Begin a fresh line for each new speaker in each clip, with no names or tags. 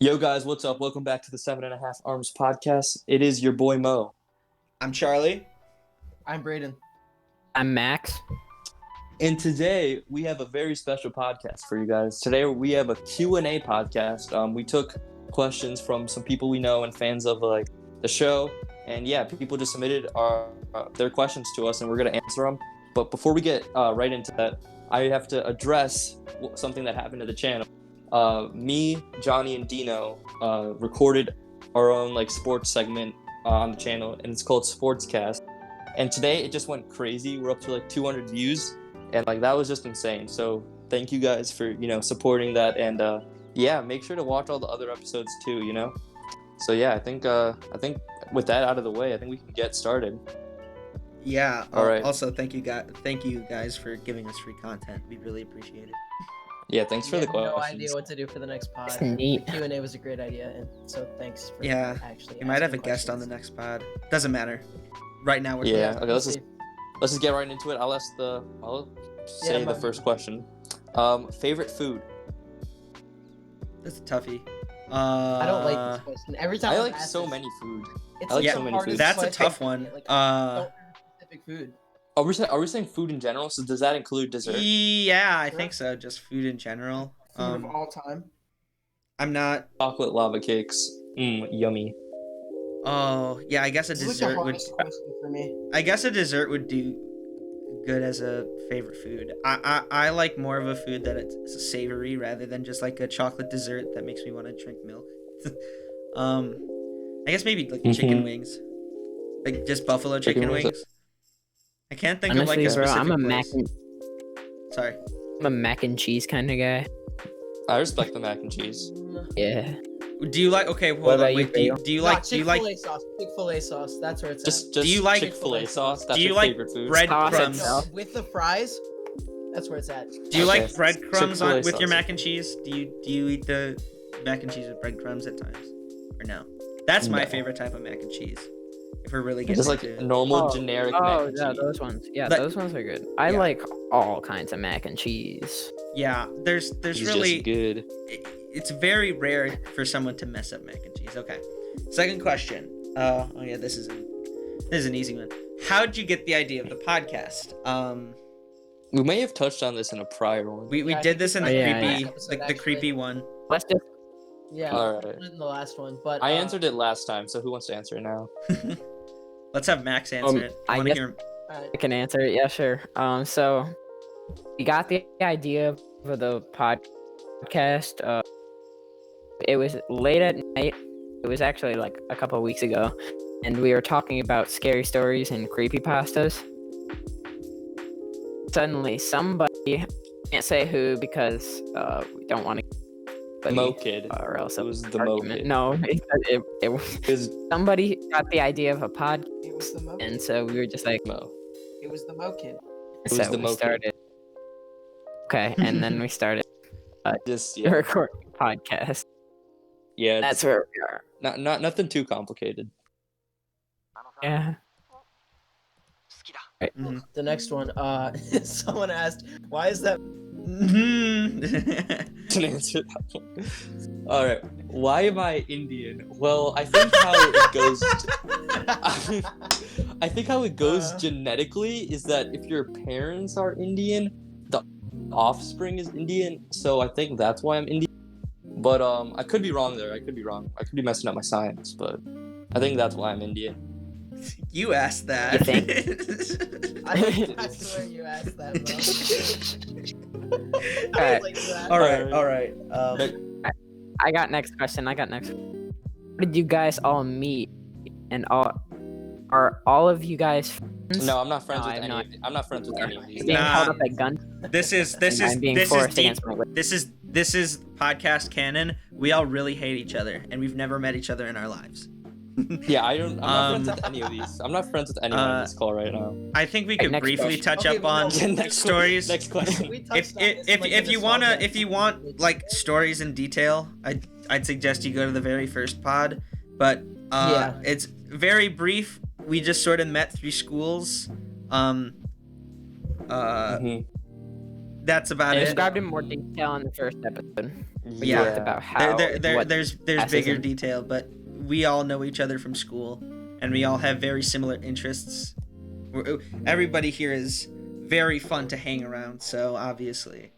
Yo, guys, what's up? Welcome back to the 7.5 Arms podcast. It is your boy Mo.
I'm Charlie.
I'm Braden.
I'm Max.
And today we have a very special podcast for you guys. Today we have a Q&A podcast. We took questions from some people we know and fans of the show. And yeah, people just submitted their questions to us and we're going to answer them. But before we get right into that, I have to address something that happened to the channel. Me, Johnny, and Dino recorded our own sports segment on the channel, and it's called Sportscast. And today it just went crazy. We're up to 200 views, and that was just insane. So thank you guys for supporting that, and yeah, make sure to watch all the other episodes too. So yeah, I think with that out of the way, I think we can get started.
Yeah.
All right.
Also, thank you guys for giving us free content. We really appreciate it.
Yeah, thanks for the questions.
No idea what to do for the next pod.
That's neat.
The Q&A was a great idea, and so thanks for actually.
You might have a
asking
guest on the
questions.
next pod. Doesn't matter. Right now we're
Yeah. Okay.
We'll
Let's
see.
just get right into it. I'll say
Yeah,
the
but-
first question. Favorite food.
That's a toughie.
I don't like this question. Every time
I
I've
like
asked
so
this,
many food.
It's
I like
like
so
the
many
hardest
foods.
That's a
question.
tough one.
Like, I don't have specific food.
Are we saying food in general? So does that include dessert?
Yeah, I think so. Just food in general.
Food of all time.
I'm not.
Chocolate lava cakes. Yummy.
Oh, yeah. I guess a
This is like the
dessert would.
hardest question for me.
I guess a dessert would do good as a favorite food. I like more of a food that it's savory rather than just like a chocolate dessert that makes me want to drink milk. I guess maybe chicken wings, like just buffalo chicken
wings.
wings. I can't think
Honestly,
of a
bro,
specific
I'm a
place. Sorry.
mac and cheese kind of guy.
I respect the mac and cheese.
Yeah.
Do you like? Okay, hold
What
on.
about you,
Wait. Do you like? Do you like?
Chick-fil-A sauce? Chick-fil-A sauce. That's where it's
Just
Do you like
Chick-fil-A sauce? That's
do you
your
like
favorite food?
bread
Sauce
crumbs?
itself.
at. With the fries. That's where it's at.
Do you like
Okay.
breadcrumbs
Chick-fil-A
with your
sauce.
mac and cheese? Do you eat the mac and cheese with breadcrumbs at times, or no? That's my
No.
favorite type of mac and cheese. If we're really getting
Just like
into it.
normal generic mac
Oh,
and
yeah,
cheese.
those ones. Yeah,
But-
those ones are good. I
Yeah.
like all kinds of mac and cheese.
Yeah, there's
It's
really
just good.
it's very rare for someone to mess up mac and cheese. Okay. Second question. Oh yeah, this is an easy one. How'd you get the idea of the podcast?
We may have touched on this in a prior one.
We
Yeah, I
did
think
this in
we
the
did that
creepy
last episode,
the
actually.
creepy one.
Let's just
Yeah.
All right.
In the last one, but
I answered it last time, so who wants to answer it now?
Let's have Max answer it.
I
wanna
guess-
hear-
Alright.
I can answer it. Yeah, sure. So we got the idea for the podcast. It was late at night. It was actually like a couple of weeks ago, and we were talking about scary stories and creepypastas. Suddenly, somebody, can't say who because we don't want to.
Mo Kid.
Or else
It was the
an
Mo
argument.
Kid.
No, it was
It was
somebody got the idea of a pod,
It was the Mo.
and so we were just like,
Mo.
It was the Mo kid.
was
so
the
we
Mo Kid.
started. Okay, and then we started
Just
the
yeah.
recording podcast.
Yeah.
That's
It's
where we are.
not nothing too complicated.
Yeah.
Mhm.
The next one. Someone asked, "Why is that?"
Mhm.
To answer that one. All right. Why am I Indian? Well, I think how it goes. I think how it goes genetically is that if your parents are Indian, the offspring is Indian. So I think that's why I'm Indian. But I could be wrong there. I could be wrong. I could be messing up my science, but I think that's why I'm Indian.
You asked that.
You think?
I swear you asked that, bro. I was like, you asked
all
that.
right.
I got next question. How did you guys all meet? And are all of you guys friends?
No, I'm not friends
No,
with
I'm
any.
not.
I'm not friends with any of these.
Being
Nah.
called up at gun.
This is
and I'm being forced
deep.
against my will.
This is podcast canon. We all really hate each other, and we've never met each other in our lives.
Yeah, I'm not friends with any of these. I'm not friends with anyone on this call right now.
I think we could
next
briefly
question.
touch
Okay,
up
well,
on
no,
Next
stories.
Next question.
We
If
touched on this in, like,
if
the
you want like stories in detail, I'd suggest you go to the very first pod. But
Yeah.
it's very brief. We just sort of met through schools.
Mhm.
That's about
I
it.
described in more detail in the first episode. We
Yeah.
talked about how
There's bigger detail, but we all know each other from school, and we all have very similar interests. Everybody here is very fun to hang around, so obviously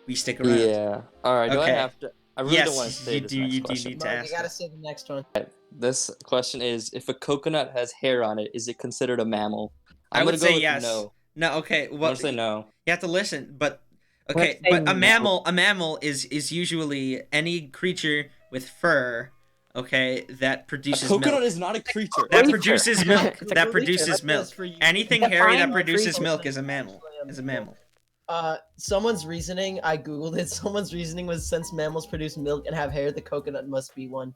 we stick around.
Yeah. All right. Do I
Okay.
have to? I really don't want to say this next
you do
question.
need to
Mark,
ask.
you gotta say the next one.
This question is: if a coconut has hair on it, is it considered a mammal?
I
I'm
would
gonna go
say
with
yes.
no.
No, okay.
I'm
Well,
gonna say no.
you have to listen, but okay,
Let's say
but a
no.
mammal is usually any creature with fur, okay, that
A
produces
coconut
milk.
is not a creature.
That
Creature.
produces milk.
It's a
That
creature.
produces
That's
milk.
for you.
Anything
Define
hairy that
a
produces
creature.
milk is a mammal. Is a mammal.
Someone's reasoning, I googled it. Someone's reasoning was since mammals produce milk and have hair, the coconut must be one.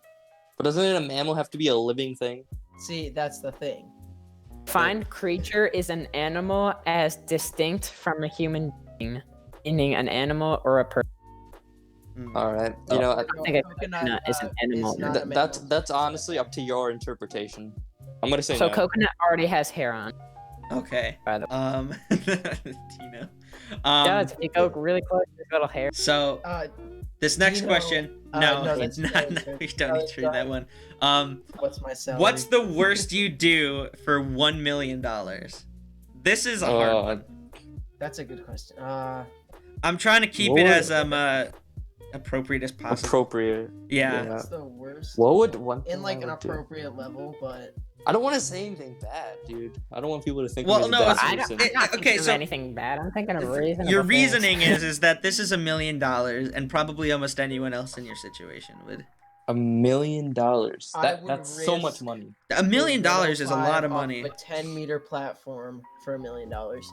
But doesn't a mammal have to be a living thing?
See, that's the thing.
Defined creature is an animal as distinct from a human being, meaning an animal or a person.
Mm.
All right.
Oh.
You know,
I think a coconut is an animal.
not a
that's
mammal.
honestly up to your interpretation. I'm gonna say
So
no.
coconut already has hair on.
Okay.
By the
Tino.
Does if you go really close, there's little hair.
So this next
Tino,
question.
no,
No,
that's
no,
not-
we don't need to read that one.
What's my salary?
What's the worst you do for $1 million? This is a hard one.
That's a good question.
I'm trying to keep it as appropriate as possible.
appropriate.
Yeah.
That's the worst.
What would one thing
In like
I
an
would do?
appropriate level, but
I don't want to say anything bad, dude. I don't want people to think.
Well,
of me
no,
as a
it's-
bad
I
person.
don't, I'm not
okay,
thinking of
so-
anything bad. I'm thinking of reasonable
Your
things.
reasoning is that this is $1 million, and probably almost anyone else in your situation would.
$1 million.
I would
That's so much
risk-
money.
$1 million is a lot of
105 off
money.
A 10-meter platform for $1 million.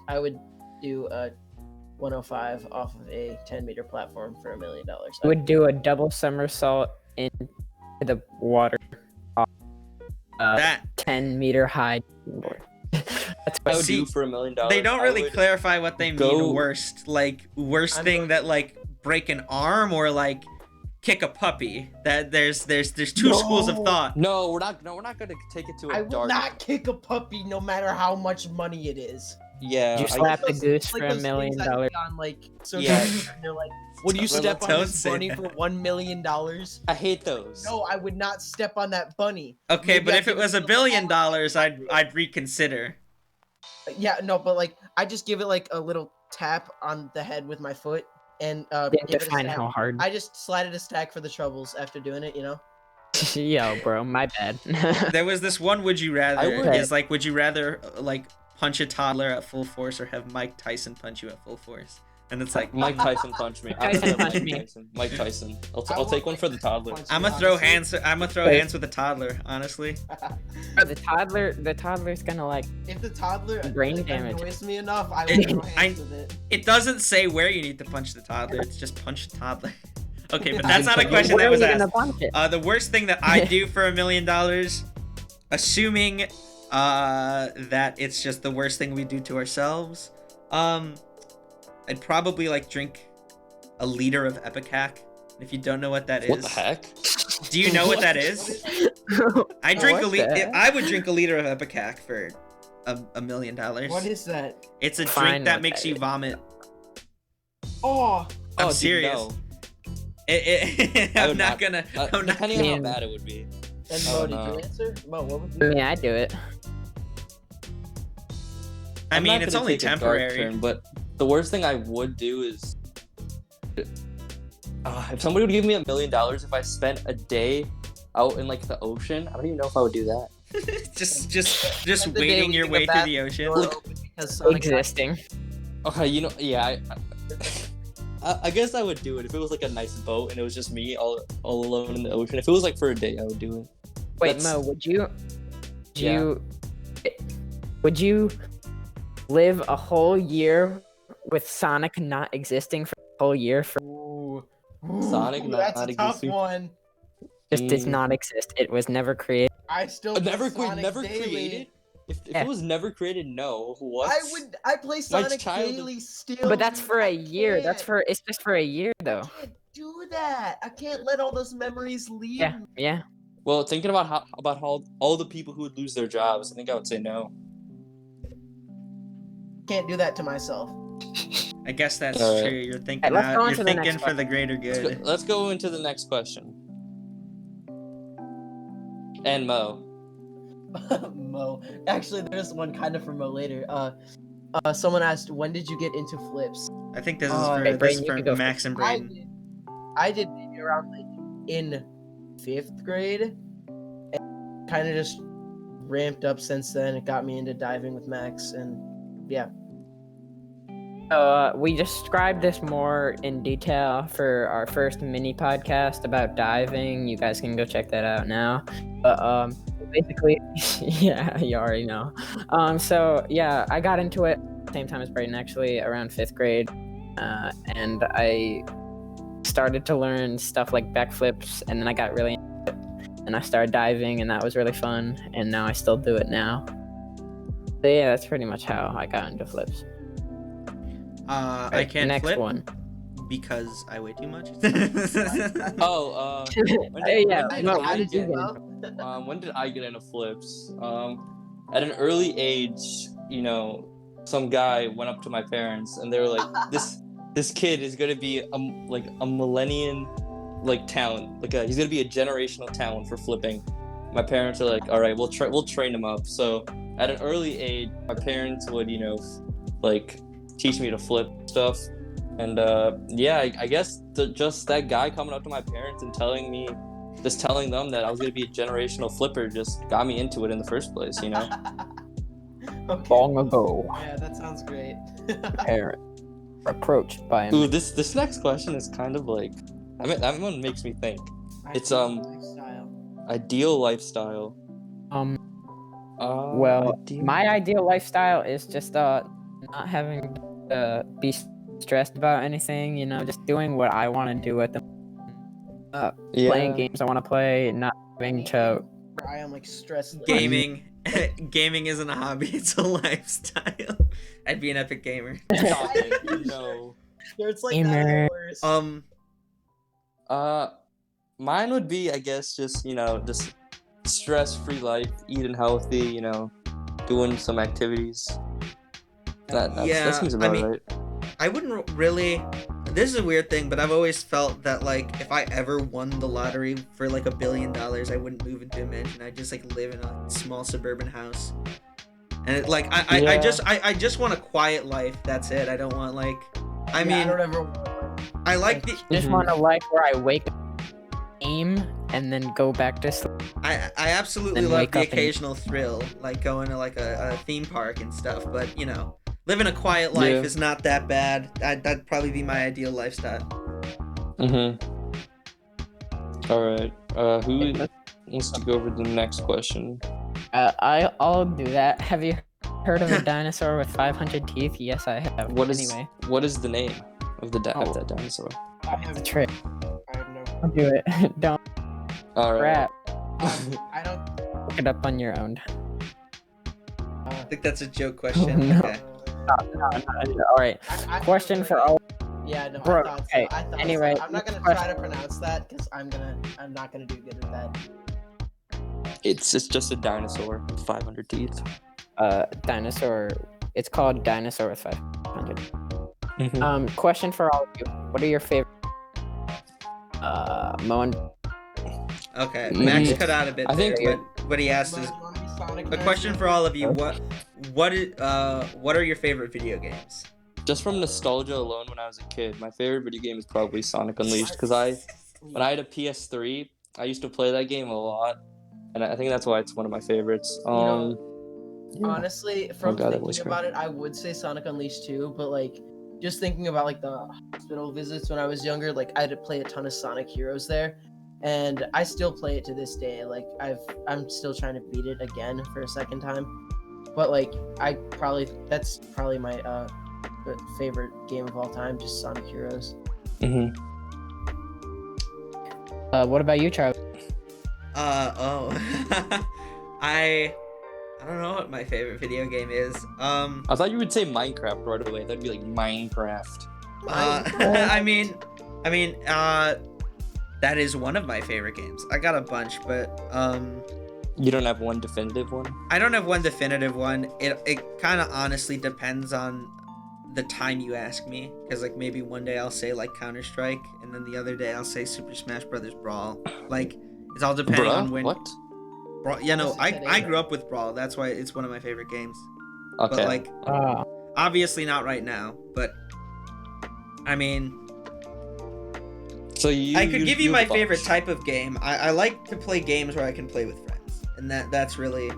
I would do a 105 off of a 10-meter platform for $1 million.
I would do a double somersault into the water.
That
10-meter high board. That's
I
what
would
See,
do for $1 million.
they don't
I
really
would
clarify what they
go-
mean worst. Like worst
I'm
thing
going-
that like break an arm or like kick a puppy. That there's two schools of
No.
thought.
No, we're not. No, we're not gonna take it to a
I will
dark.
not kick a puppy no matter how much money it is.
Yeah.
You
I-
slap the
Those-
goose
like
for
those
$1 million.
things I see on like social
Yeah.
media, and they're like, would you
Don't-
step on
don't
this
say
bunny
that.
for $1 million?
I hate those.
No, I would not step on that bunny.
Okay,
Maybe
but
I
if it
could
was
do
$1 billion, I'd reconsider.
Yeah, no, but like I just give it like a little tap on the head with my foot and
Didn't
give it a
define
stack.
how hard.
I just slide it a stack for the troubles after doing it, you know?
Yo, bro, my bad.
There was this one would you rather
would-
is like would you rather like punch a toddler at full force or have Mike Tyson punch you at full force? And it's like
Mike Tyson punched me.
Tyson
I said
punched
Mike
me.
Tyson. Mike Tyson. I'll
I
take
would
one for the
like
toddler.
punch
I'm
you,
gonna throw
honestly.
hands. I'm gonna throw
Wait.
hands with a toddler. Honestly,
Bro, the toddler's gonna like.
If the toddler
Brain damage.
annoys me enough, I
It-
will throw hands with it.
it doesn't say where you need to punch the toddler. It's just punch the toddler. Okay, but
You
that's not a
can-
question
Where
that
are
was
you gonna
asked.
punch it?
The worst thing that I do for $1 million, assuming that it's just the worst thing we do to ourselves, I'd probably like drink a liter of Epicac. If you don't know what that is,
What the heck?
do you know what that is? I drink
What the heck?
I would drink a liter of Epicac for $1 million.
What is that?
It's a
Fine
drink that
with
makes
that.
you vomit.
Oh,
I'm
Oh, dude,
serious.
no.
I
I
am
would
not
not-
gonna. I'm not.
Depending on how
Man.
bad it would be.
and
Oh,
Mo, did
no.
you answer? Mo, what would
I
you?
mean, I do it.
I
I'm
mean,
not
it's
gonna
only
take a dark
temporary.
turn, but the worst thing I would do is if somebody would give me $1 million if I spent a day out in like the ocean. I don't even know if I would do that.
just
Spend the day
wading your
leaving
way
a
through the ocean.
Door open because Sonic
Existing.
Okay, you know, yeah. I guess I would do it if it was like a nice boat and it was just me all alone in the ocean. If it was like for a day, I would do it.
Wait,
That's-
Mo, would you?
Yeah.
Would you live a whole year with Sonic not existing for a whole year? For
Ooh.
Sonic
Ooh,
not
that's a tough
existing.
one.
just did
Mm.
not exist. It was never created.
I still
Never,
play Sonic
never
daily.
created. If
Yeah.
it was never created, no. What?
I play Sonic
child-
daily still.
But that's
dude.
for a
I
year. That's
can't.
for. It's just for a year, though.
I can't do that. I can't let all those memories leave.
Yeah.
me.
Yeah.
Well, thinking about how all the people who would lose their jobs, I think I would say no.
Can't do that to myself.
I guess that's
All right.
true. You're thinking
let's go on
you're
to the next
thinking for the greater
Let's
good.
let's go into the next question. And Mo.
Mo. Actually, there's one kind of for Mo later. Someone asked, when did you get into flips?
I think this is
Oh,
for
okay,
this
Brayden,
is
you
for
can go
Max and
I
Braden.
did, I did maybe around like in 5th grade. And kind of just ramped up since then. It got me into diving with Max, and yeah.
We described this more in detail for our first mini podcast about diving. You guys can go check that out now. But basically, yeah, you already know. So yeah, I got into it at the same time as Brayden, actually, around 5th grade, and I started to learn stuff like backflips, and then I got really into it, and I started diving, and that was really fun, and now I still do it now. So yeah, that's pretty much how I got into flips.
I
Right,
can't
next
flip
one.
because I weigh too much.
Oh,
Hey, yeah,
when did
Mo,
I
how did you
get-
get into
when did I get into flips? At an early age, you know, some guy went up to my parents and they were like, "This kid is gonna be a millennium talent. He's gonna be a generational talent for flipping." My parents are like, "All right, we'll train him up." So at an early age, my parents would teach me to flip stuff, and I guess just that guy coming up to my parents and telling them that I was gonna be a generational flipper just got me into it in the first place, you know.
Okay.
Long ago,
Yeah, that sounds great.
parent approached by
Ooh, this next question is kind of that one makes me think. It's,
Lifestyle.
Ideal lifestyle.
well,
ideal-
my ideal lifestyle is just not having to be stressed about anything, you know, just doing what I want to do at the
yeah.
playing games I want to play, not having to
I am stressed.
Gaming isn't a hobby; it's a lifestyle. I'd be an epic gamer.
Stop it. No.
It's
Gamer.
that worse.
Mine would be, I guess, just stress-free life, eating healthy, you know, doing some activities. That seems about right.
I wouldn't really. This is a weird thing, but I've always felt that if I ever won the lottery for $1 billion, I wouldn't move into a mansion. I'd just live in a small suburban house. And I just want a quiet life. That's it. I don't want I
I don't ever.
I like the.
just want a life where I wake up, aim, and then go back to sleep.
I absolutely
Then
love
wake
the
up and-
occasional thrill, going to a theme park and stuff. But living a quiet life
Yeah.
is not that bad. That'd probably be my ideal lifestyle.
All right. Who wants to go over the next question?
I'll do that. Have you heard of a dinosaur with 500 teeth? Yes, I have.
What is
Anyway,
the name of of that dinosaur?
I have
the trick.
I have no.
Don't do it. Don't
All right.
rap.
I don't.
Look it up on your own.
I think that's a joke question.
No.
Okay.
All right.
I
Question for all.
Yeah, no,
Bro,
I thought
okay,
so. I thought
anyway,
so. I'm not gonna
question-
try to pronounce that because I'm not gonna do good at that.
It's just a dinosaur with 500 teeth.
Dinosaur. It's called dinosaur with 500.
Mhm.
Question for all of you. What are your favorite? Mo and
Okay.
Mm.
Max cut out a bit
I
there,
think-
but what he asked is
You wanna be Sonic
a
next?
question for all of you. What are your favorite video games?
Just from nostalgia alone, when I was a kid, my favorite video game is probably Sonic Unleashed because when I had a PS3, I used to play that game a lot, and I think that's why it's one of my favorites.
Honestly, from
God, that voice
thinking about it, I would say Sonic Unleashed too, but just thinking about the hospital visits when I was younger, I had to play a ton of Sonic Heroes there, and I still play it to this day. I'm still trying to beat it again for a second time, but that's probably my favorite game of all time, just Sonic Heroes.
Mhm.
what about you, Charlie?
I don't know what my favorite video game is.
I thought you would say Minecraft right away. That'd be Minecraft.
I mean, that is one of my favorite games. I got a bunch, but
You don't have one definitive one?
I don't have one definitive one. It kind of honestly depends on the time you ask me, because like maybe one day I'll say like Counter-Strike, and then the other day I'll say Super Smash Brothers Brawl. Like it's all depending on when.
What?
Brawl, yeah, no,
This is
I
today.
grew up with Brawl. That's why it's one of my favorite games.
Okay.
But like
Uh,
obviously not right now. But I mean,
so
I could give you my
have a bunch.
favorite type of game. I like to play games where I can play with friends, and that's really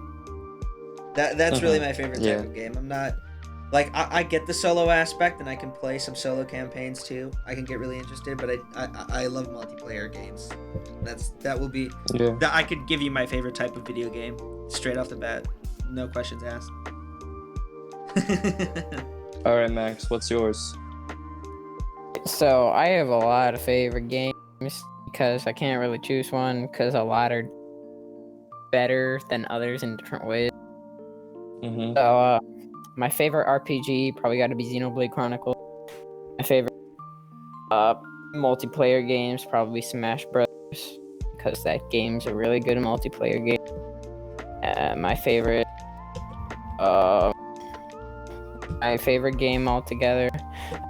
that's really my favorite
Yeah.
type of game. I'm not like I get the solo aspect, and I can play some solo campaigns too. I can get really interested, but I love multiplayer games. That will be
Yeah.
that I could give you my favorite type of video game straight off the bat, no questions asked.
All right, Max. What's yours?
so I have a lot of favorite games because I can't really choose one because a lot are better than others in different ways.
Mm-hmm.
So my favorite RPG probably got to be Xenoblade Chronicles. My favorite multiplayer games probably Smash Bros. Because that game's a really good multiplayer game. My favorite game altogether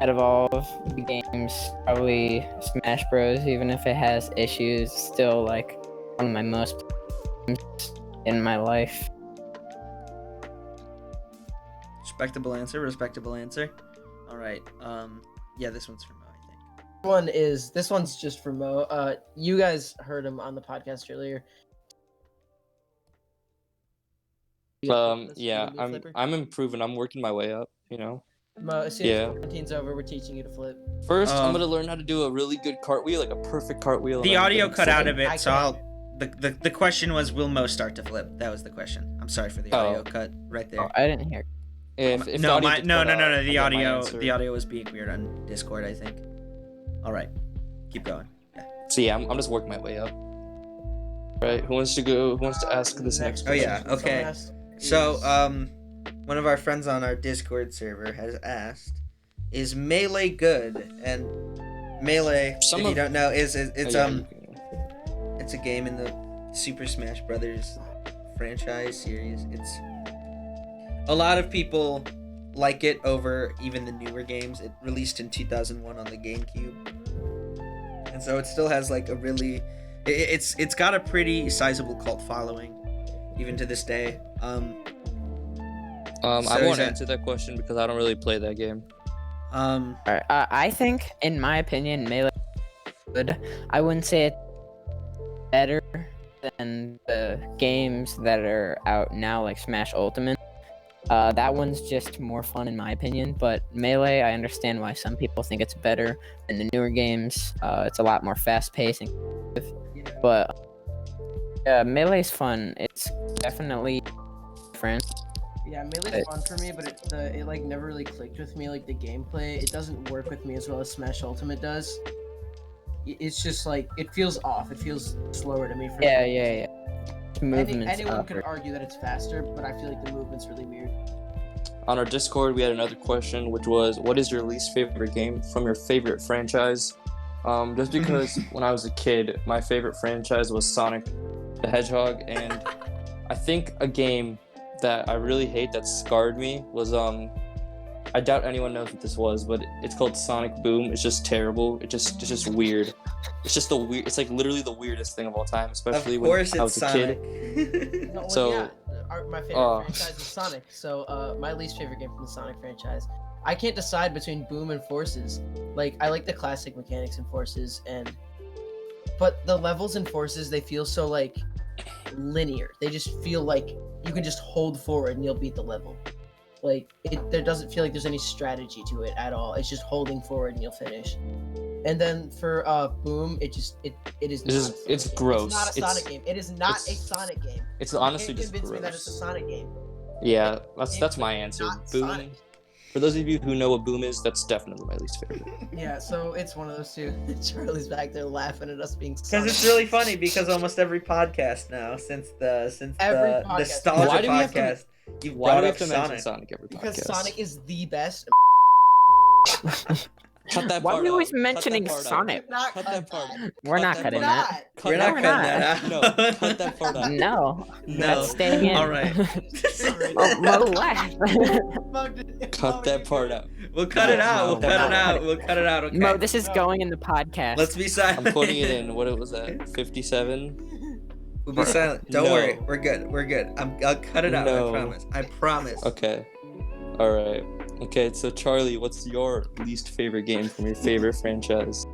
out of all of the games probably Smash Bros. Even if it has issues, still like one of my most games in my life.
Respectable answer. All right. Yeah, this one's for Mo, I think.
This one's just for Mo. You guys heard him on the podcast earlier.
Yeah, I'm improving. I'm working my way up. You know.
Mo, as soon
Yeah.
as quarantine's over, we're teaching you to flip.
First, I'm
Um,
gonna learn how to do a really good cartwheel, like a perfect cartwheel.
The
and then
audio
get
cut out
second.
of it,
I
so
can-
I'll. The question was, will Mo start to flip? That was the question. I'm sorry for the
Oh.
audio cut right there.
Oh, I didn't hear.
If the
no,
audio
my
did
no,
cut
no,
out,
no, no.
I'll
The
get my
audio,
answer.
the audio was being weird on Discord, I think. All right, keep going. Yeah.
So yeah, I'm just working my way up. Right. Who wants to go? Who wants to ask this next
Oh,
question?
yeah,
Someone
okay.
asked
So,
is-
one of our friends on our Discord server has asked, "Is Melee good?" And Melee,
Some
if you
of-
don't know, it's
Oh, yeah, you can-
it's a game in the Super Smash Brothers franchise series. It's a lot of people like it over even the newer games. It released in 2001 on the GameCube, and so it still has like a really, it's got a pretty sizable cult following, even to this day.
I
So is
won't
that-
answer that question because I don't really play that game.
Alright, I think, in my opinion, Melee is good. I wouldn't say it's better than the games that are out now, like Smash Ultimate. That one's just more fun, in my opinion. But Melee, I understand why some people think it's better than the newer games. It's a lot more fast-paced, but yeah, Melee's fun. It's definitely different.
Yeah, Melee's fun for me, but it like never really clicked with me. Like the gameplay, it doesn't work with me as well as Smash Ultimate does. It's just like it feels off. It feels slower to me. For
Yeah,
some
yeah,
reason.
yeah. Movements.
Anyone could argue that it's faster, but I feel like the movement's really weird.
On our Discord, we had another question, which was, "What is your least favorite game from your favorite franchise?" Just because when I was a kid, my favorite franchise was Sonic the Hedgehog, and I think a game that I really hate that scarred me was I doubt anyone knows what this was, but it's called Sonic Boom. It's just terrible. It's just weird. It's just it's like literally the weirdest thing of all time, especially
of
when
course,
I
it's
was a
Sonic.
kid.
No, well,
So-
yeah, my favorite franchise is Sonic. So my least favorite game from the Sonic franchise. I can't decide between Boom and Forces. Like I like the classic mechanics in Forces, but the levels in Forces they feel so like linear. They just feel like you can just hold forward and you'll beat the level. Like there doesn't feel like there's any strategy to it at all. It's just holding forward and you'll finish. And then for Boom, it is.
It's gross.
It's not a Sonic game. It is not a
it's-
Sonic game.
It's
You
honestly
can't
just
convince me that it's a
gross.
Sonic game.
Yeah, that's
It's
my answer.
not
Boom.
Sonic.
For those of you who know what Boom is, that's definitely my least favorite.
Yeah, so it's one of those two. Charlie's back there laughing at us being
Because
Sonic.
it's really funny because almost every podcast now since
Every
the
podcast.
nostalgia
Why do we have to-
podcast, you've
Why
brought
do we
up
have to mention
Sonic.
Sonic every
because
podcast?
Sonic is the best.
Cut that
Why
part
are you
out.
always
Cut that
mentioning
part out.
Sonic?
Not
Cut that part.
We're
Cut
not
that
cutting
part.
that.
No,
We're not
we're
cutting
not.
that out.
No, cut that part out.
No,
No.
that's staying in.
All right.
Mo laugh.
Cut that part out.
We'll cut it out.
No,
We'll cut it
no.
out. We'll cut it out. Okay.
Mo, this is
No.
going in the podcast.
Let's be silent.
I'm putting it in. What it was at? 57.
We'll be silent. Don't
No.
worry. We're good. We're good. I'll cut it out.
No.
I promise. I promise.
Okay. All right. Okay. So Charlie, what's your least favorite game from your favorite franchise?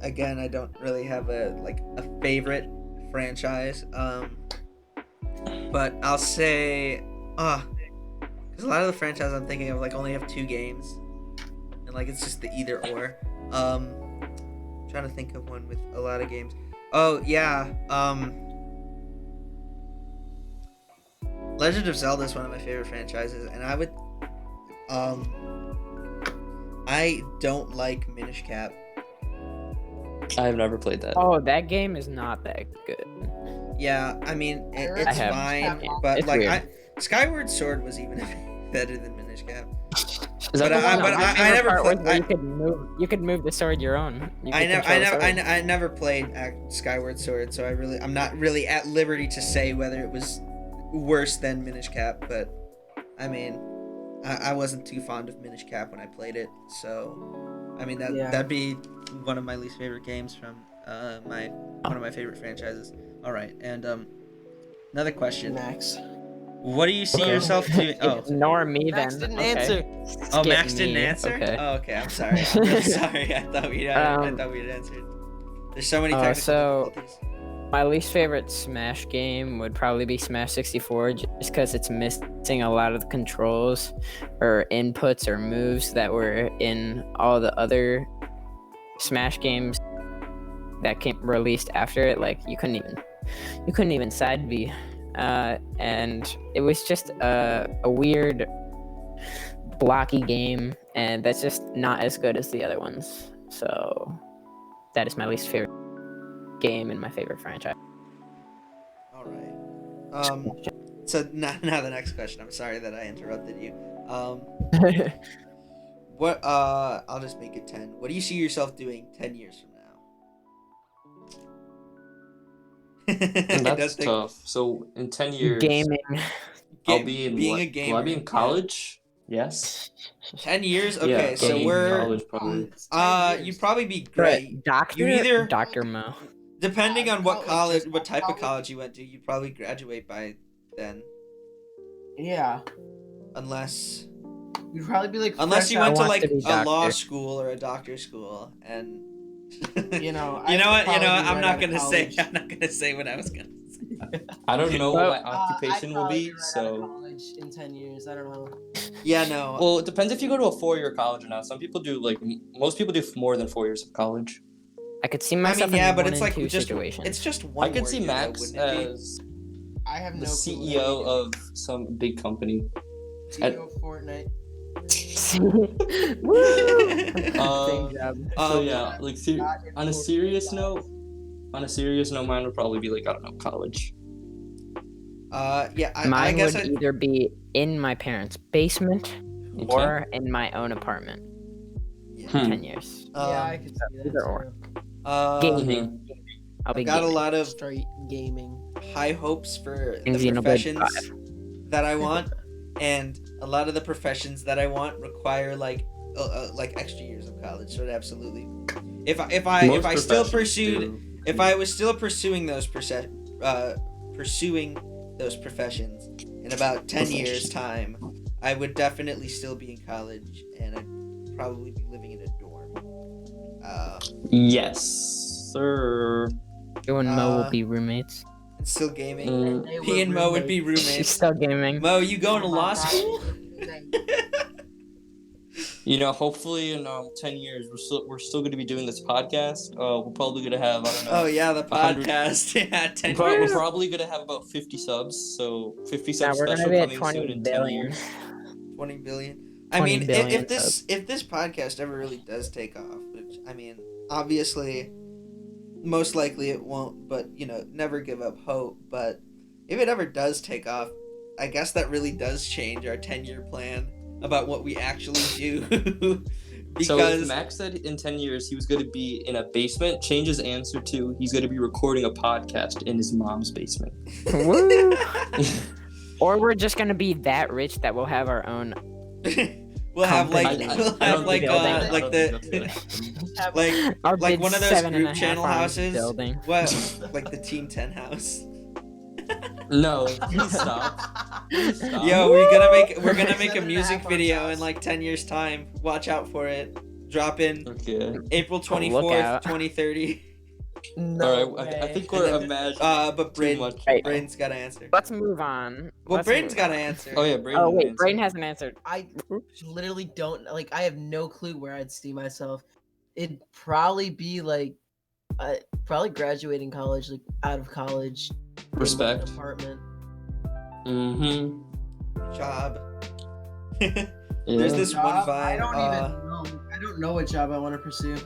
Again, I don't really have a favorite franchise. But I'll say, because a lot of the franchises I'm thinking of only have 2 games, and it's just the either or. Trying to think of one with a lot of games. Oh yeah. Legend of Zelda is one of my favorite franchises, and I would. I don't like Minish Cap.
I have never played that.
Oh, that game is not that good.
Yeah, I mean it's
I have-
fine, but
It's weird.
Skyward Sword was even better than Minish Cap.
Is that
But
the
I-
one?
but
My
I
favorite
never
part
played-
was where
I-
you could move the sword your own. You
I
could
never,
control the sword.
I never played Skyward Sword, so I'm not really at liberty to say whether it was worse than Minish Cap. But I mean, I wasn't too fond of Minish Cap when I played it, so I mean that'd be one of my least favorite games from one of my favorite franchises. All right, and another question:
Max.
what do you see yourself doing? Oh,
Ignore me
Max
then.
didn't
Okay.
answer.
oh,
Skip
Max didn't
me.
answer.
Okay.
Oh, okay. I'm sorry. I'm really sorry. I thought we had answered. There's so many technical
so-
difficulties.
My least favorite Smash game would probably be Smash 64, just because it's missing a lot of the controls or inputs or moves that were in all the other Smash games that came released after it. Like you couldn't even side B, and it was just a weird blocky game, and that's just not as good as the other ones. So that is my least favorite game in my favorite franchise.
All right. So now the next question. I'm sorry that I interrupted you. What? I'll just make it 10. What do you see yourself doing 10 years from now?
That's tough. So in 10 years,
Gaming.
I'll be in
being
what?
a gamer.
Will I be in
yeah.
college? Yes.
10 years. Okay,
Yeah,
so
being in
we're.
college probably.
You'd probably be great.
Doctor.
You'd either-
Dr. Mo.
Depending on what
College.
college, what type of college you went to, you'd probably graduate by then,
Yeah.
unless
You'd probably be like.
unless you
fresh
went to
I want
like
to be
a law
doctor.
school or a doctor's school, and
You know.
you know what?
I'd probably be
I'm
right
not
out of
gonna say.
college.
I'm not gonna say what I was gonna say.
I don't know
Well,
what my occupation
I'd
will
probably
be,
right out of
so.
college in 10 years. I don't know.
Yeah, no.
Well, it depends if you go to a 4-year college or not. Some people do most people do more than 4 years of college.
I could see
I
myself
mean, yeah,
in
but
one
it's
and
like
two
just
situations.
it's just one.
I could
more
see
year, though,
Max
wouldn't it be?
as
I have
the
no
CEO of some big company.
CEO of Fortnite.
Woo!
Uh,
Same job.
So yeah, like
Not in
on a
Fortnite.
serious note, mine would probably be like I don't know, college.
Yeah. I
Mine
guess
would
I'd,
either be in my parents' basement
Okay.
or in my own apartment.
Hmm.
10 years.
Yeah, I could see that.
either or.
too.
Gaming. I'll be
I got a
gaming.
lot of
Straight gaming.
high hopes for
In
the
Xenoblade
professions that I want, and a lot of the professions that I want require like extra years of college. So absolutely, if I
Most
still
professions
pursued,
do.
if I was still pursuing those professions in about 10 years time, I would definitely still be in college, and I'd probably be living in a dorm.
Yes, sir.
You and Mo will
uh,
be roommates.
And still gaming.
Mm,
They
He
were
and Mo would be
roommates.
She's
roommates.
still gaming.
Mo, you going to law school?
You know, hopefully in 10 years we're still going to be doing this podcast. We're probably going to have I don't know.
Oh yeah, the
100
podcast. Yeah, 10
We're
years.
probably going to have about 50 subs. So 50
Yeah,
subs
we're gonna
special
be at
coming
20
soon in 10
billion.
years.
20 billion. I
20
mean,
billion
if this podcast ever really does take off, which I mean, obviously, most likely it won't. But you know, never give up hope. But if it ever does take off, I guess that really does change our 10-year plan about what we actually do.
So
because
Max said in 10 years he was going to be in a basement. Change his answer to he's going to be recording a podcast in his mom's basement.
Woo. Or we're just gonna be that rich that we'll have our own.
we'll have like
Company.
we'll
I
have
don't
like
think
like
that's
the
Have-
like
Our
like
big
one of those
7.5
group channel
arms
houses.
building.
What like the Team 10 house?
No, please stop. Please stop.
Yo, we're gonna make a
7.5
music
arms
video
house.
in like 10 years time. Watch out for it. Drop in
Okay.
April
Look
24th,
out.
2030.
No
All right. I
way.
think we're
And then,
imagining
but
too much.
Right.
Braden's gotta answer.
Let's move on.
Well,
Let's
Braden's
move
gotta
on.
answer.
Oh yeah, Brayden.
Oh wait,
answered.
Brayden hasn't answered.
I literally don't like. I have no clue where I'd see myself. It'd probably be like, probably graduating college, like out of college. in, like,
Respect.
an apartment.
Mm-hmm.
Job.
Yeah.
There's this one
Job?
Vine.
I don't even know. I don't know what job I want to pursue.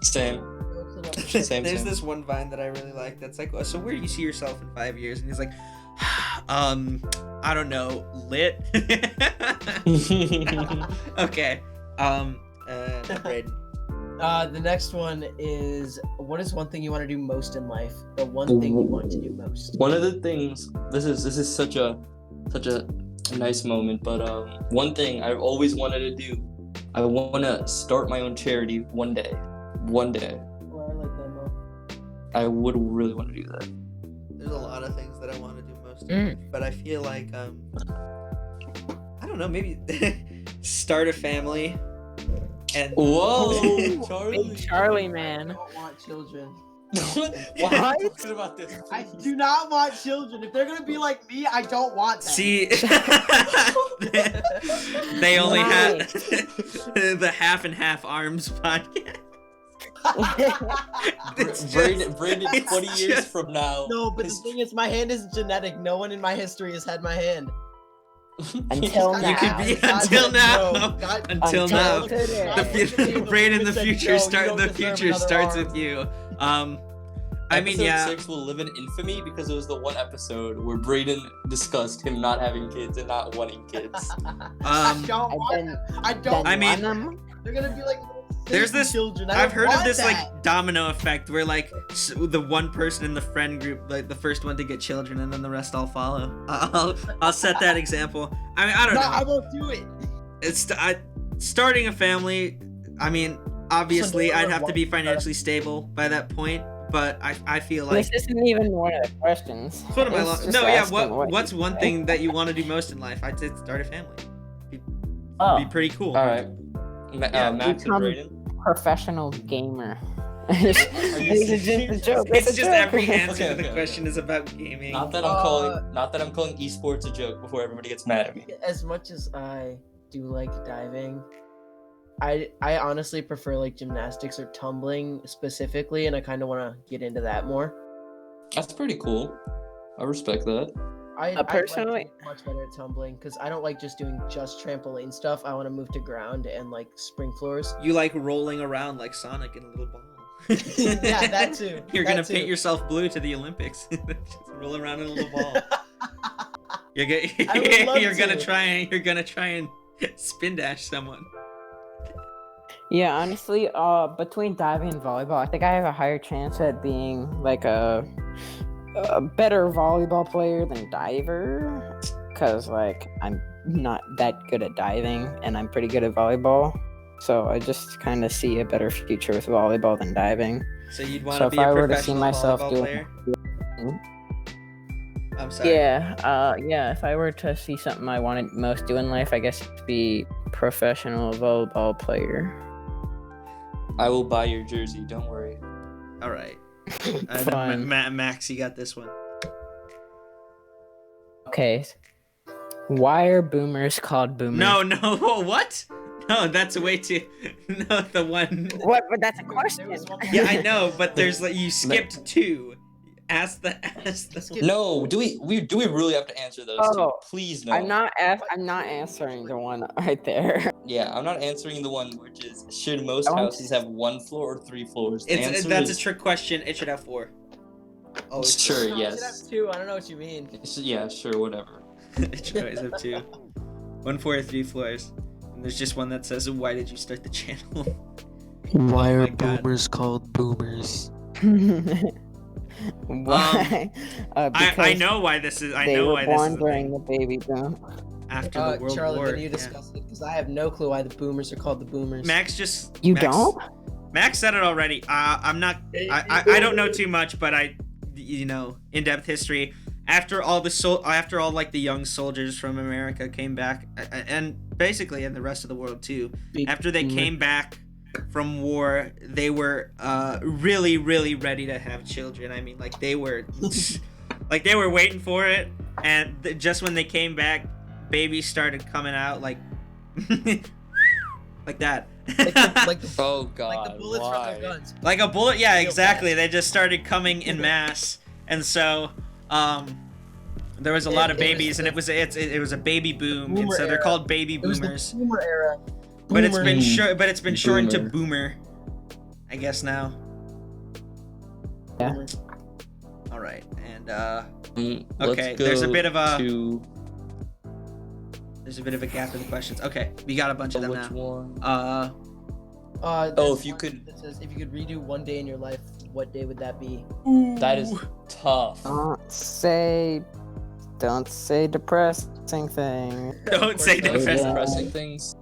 Same.
No clue what-
Same.
There's this one Vine that I really like. That's like, so where do you see yourself in 5 years? And he's like, I don't know, lit. Okay. Braden.
The next one is, what is one thing you want to do most in life? The one thing you want to do most.
One of the things. This is such a nice moment, but one thing I've always wanted to do. I want to start my own charity one day. One day.
Well, I like that more.
I would really want to do that.
There's a lot of things that I want to do most, but I feel like I don't know, maybe start a family. And
Whoa, Charlie.
Big Charlie,
I
man.
don't want children.
Why are you talking about this?
I do not want children. If they're gonna be like me, I don't want them.
See, they only
Why?
have the Half and Half Arms podcast. It's just-
Brandon,
it's
20 years
just-
from now.
No, but the
his-
thing is, my hand isn't genetic. No one in my history has had my hand.
Until
God,
You could
now.
be
God,
until
no,
now.
God,
Until now.
today.
The
God,
future, Braden, the
said,
future
"No, you
start.
don't
The
deserve
future
another
starts
arm."
with you. I mean,
Episode
yeah.
6 will live in infamy because it was the one episode where Brayden discussed him not having kids and not wanting kids.
I don't
And
want
then-
them. I don't.
I mean-
they're gonna be like.
There's
safety
this-
Children. I
I've
don't
heard of
want
this
that.
like domino effect where like the one person in the friend group, like the first one to get children, and then the rest all follow. I'll set that example. I mean, I don't
No,
know.
I won't do it.
It's starting a family. I mean, obviously,
Listen,
I'd have to be financially stable by that point. But I feel like
This isn't even one of the questions.
it's one of my
It's just
no, yeah.
asking
What's one thing that you want to do most in life? I'd say start a family.
Oh,
Be pretty cool.
All right.
Yeah,
Max and
become-
Brayden.
professional gamer. It's just a joke.
It's
a
just
joke.
every answer
Okay,
to the
okay,
question is about gaming.
Not that I'm calling esports a joke before everybody gets mad at me.
As much as I do like diving, I honestly prefer like gymnastics or tumbling specifically, and I kind of want to get into that more.
That's pretty cool. I respect that.
I
Personally-
like to get much better at tumbling because I don't like just doing just trampoline stuff. I want to move to ground and like spring floors.
You like rolling around like Sonic in a little ball.
Yeah, that too.
You're
That
gonna
too.
paint yourself blue to the Olympics. Just roll around in a little ball. You're
I would love
you're gonna
to.
try and spin dash someone.
Yeah, honestly, between diving and volleyball, I think I have a higher chance at being like a better volleyball player than diver, cause like I'm not that good at diving and I'm pretty good at volleyball. So I just kind of see a better future with volleyball than diving.
So you'd want
So
to
if
be a
I were to see
professional
myself
volleyball
doing-
player? I'm sorry.
Yeah, if I were to see something I wanted most do in life, I guess it'd be professional volleyball player.
I will buy your jersey. Don't worry.
All right.
Fine.
Max, you got this one.
Okay. Why are boomers called boomers?
No, what? No, that's a way to. No, the one.
What? But that's a
There
question.
was one
Yeah, I know, but there's like you skipped two. Ask the.
No, do we really have to answer those two?
Oh,
Please no.
I'm not answering the one right there.
Yeah, I'm not answering the one which is should most
I want-
houses have 1 floor or 3 floors? The
That's
answer
a
is
trick question. It should have 4. Oh, it's
Sure,
No, it should
yes.
have two. I don't know what you mean.
Yeah, sure, whatever.
it should always have 2. 1 floor, 3 floors. And there's just one that says, "Why did you start the channel?"
Why
Oh
are
my God.
boomers called boomers?
Why?
I
Because
know why this is. I
they
know
were
why this
born
is a
during
thing.
the baby boom.
After the World
Charlie,
War.
then you discuss it because I have no clue why the boomers are called the boomers.
Max just.
You
Max,
don't?
Max said it already. I don't know too much, but in-depth history. After all like the young soldiers from America came back, and basically in the rest of the world too.
Big
After they
boomer.
came back from war, they were really, really ready to have children. I mean, like they were, like they were waiting for it, and just when they came back, babies started coming out like, like that.
like the
Oh God.
like the bullets from
why?
their guns.
Like a bullet, yeah,
Real
exactly.
fast.
They just started coming in mass, and so there was a lot of
It was
babies, and
the-
it was a baby boom, and
Boomer
so they're
era.
called baby
It was
boomers.
the boomer era.
But it's been
Boomer.
shortened to
Boomer.
boomer, I guess now.
Yeah.
Boomer.
All right, and
Let's
Okay,
go
there's a bit of a-
to
there's a bit of a gap in the questions. Okay, we got a bunch of them
which
now.
one?
Oh,
if you could-
says, if you could redo one day in your life, what day would that be?
That is tough.
Don't say depressing thing.
Don't say
Those
depressing.
depressing things.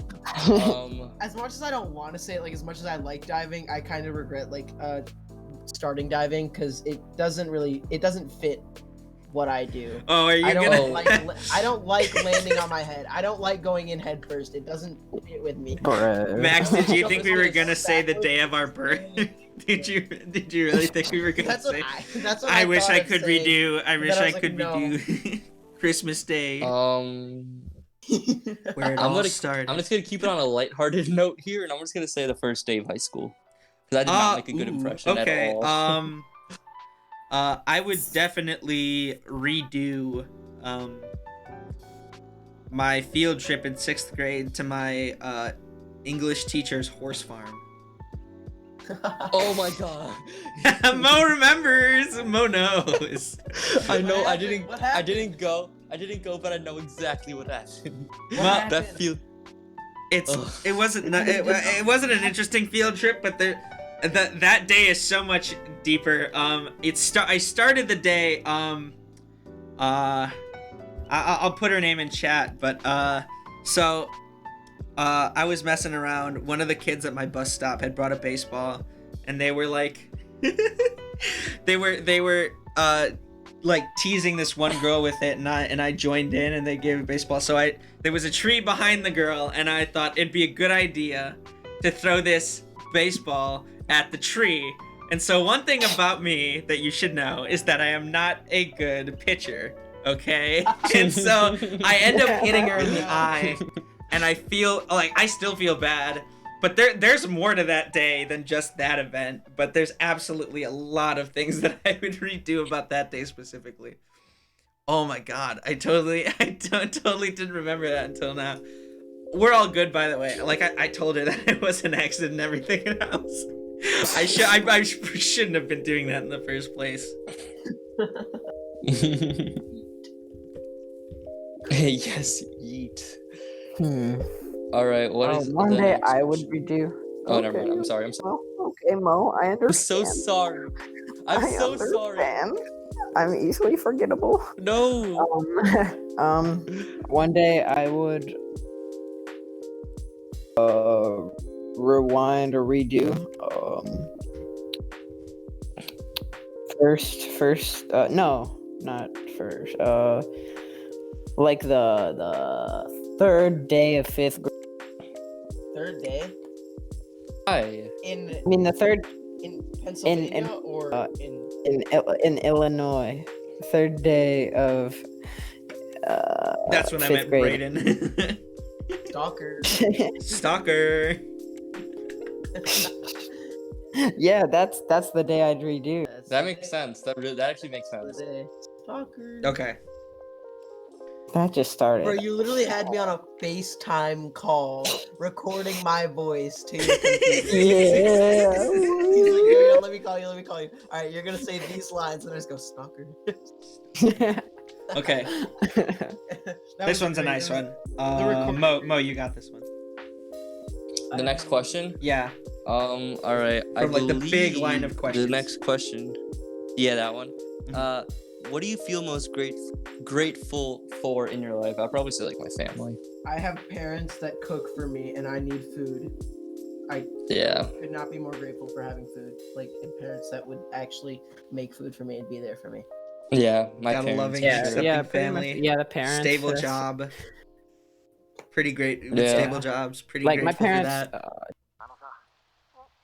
As much as I don't want to say it, like as much as I like diving, I kind of regret like starting diving because it doesn't fit what I do.
Oh, are you
I don't
gonna?
I don't like landing on my head. I don't like going in head first. It doesn't fit with me.
Max, did you
So
think
it's
we were
like
gonna say the
backwards.
day of our birth? Did you really think we were gonna
That's what
say?
that's what
I wish
thought
I
of
could
saying.
redo. I wish
then I
I
was like,
could
no.
redo Christmas Day, where it
I'm
all
gonna
started.
I'm just gonna keep it on a lighthearted note here, and I'm just gonna say the first day of high school because I did not make a good impression
okay.
at all.
I would definitely redo my field trip in 6th grade to my English teacher's horse farm.
Oh my God.
Mo remembers. Mo knows.
I know.
What
I
happened?
didn't.
What
I
happened?
didn't go. I didn't go, but I know exactly what happened.
What
Well,
That
happened?
feel.
It
Ugh.
wasn't an interesting field trip, but that day is so much deeper. I started the day. I'll put her name in chat, but I was messing around. One of the kids at my bus stop had brought a baseball, and they were like, they were like teasing this one girl with it, and I joined in, and they gave a baseball. So there was a tree behind the girl, and I thought it'd be a good idea to throw this baseball at the tree. And so one thing about me that you should know is that I am not a good pitcher, okay? And so I end up hitting her in the eye, and I still feel bad. But there's more to that day than just that event. But there's absolutely a lot of things that I would redo about that day specifically. Oh my God, I totally didn't remember that until now. We're all good, by the way. Like I told her that it was an accident and everything else. I shouldn't have been doing that in the first place.
Yes, yeet.
Hmm.
All right. What is
One
the
day
next
I would
question?
redo.
Oh, never mind. I'm sorry. I'm sorry.
Mo, okay, Mo, I understand.
I'm so sorry. I'm
I
so sorry.
understand. I'm easily forgettable.
No.
One day I would rewind or redo. No, not first. Like the third day of 5th grade.
Third day
Hi.
in
I mean the third
Pennsylvania or
uh,
in
in Illinois. Third day of
That's when I
5th
met
grade.
Brayden.
Stalker.
Stalker.
Yeah, that's the day I'd redo.
That's
That
the
makes sense. That actually makes
day.
sense.
Stalker.
Okay.
That just started.
Bro, you literally had me on a FaceTime call recording my voice to your computer.
Yeah.
He's like, yo, let me call you. All right, you're gonna say these lines, and I just go stalker.
Okay.
That
This
was
one's a
great.
nice
It was-
one.
recording-
Mo, you got this one.
The next question.
Yeah.
All right.
From, like, the big line of
believe
questions.
The next question. Yeah, that one.
Mhm.
What do you feel most grateful for in your life? I'll probably say like my family.
I have parents that cook for me, and I need food. I
Yeah.
could not be more grateful for having food. Like, and parents that would actually make food for me and be there for me.
Yeah, my
Got a
parents.
loving,
for
Yeah,
sure.
accepting
yeah, pretty much.
family.
Yeah, the parents.
Stable
that's-
job. Pretty great with
Yeah.
stable jobs. Pretty
Like my
grateful for
parents.
that.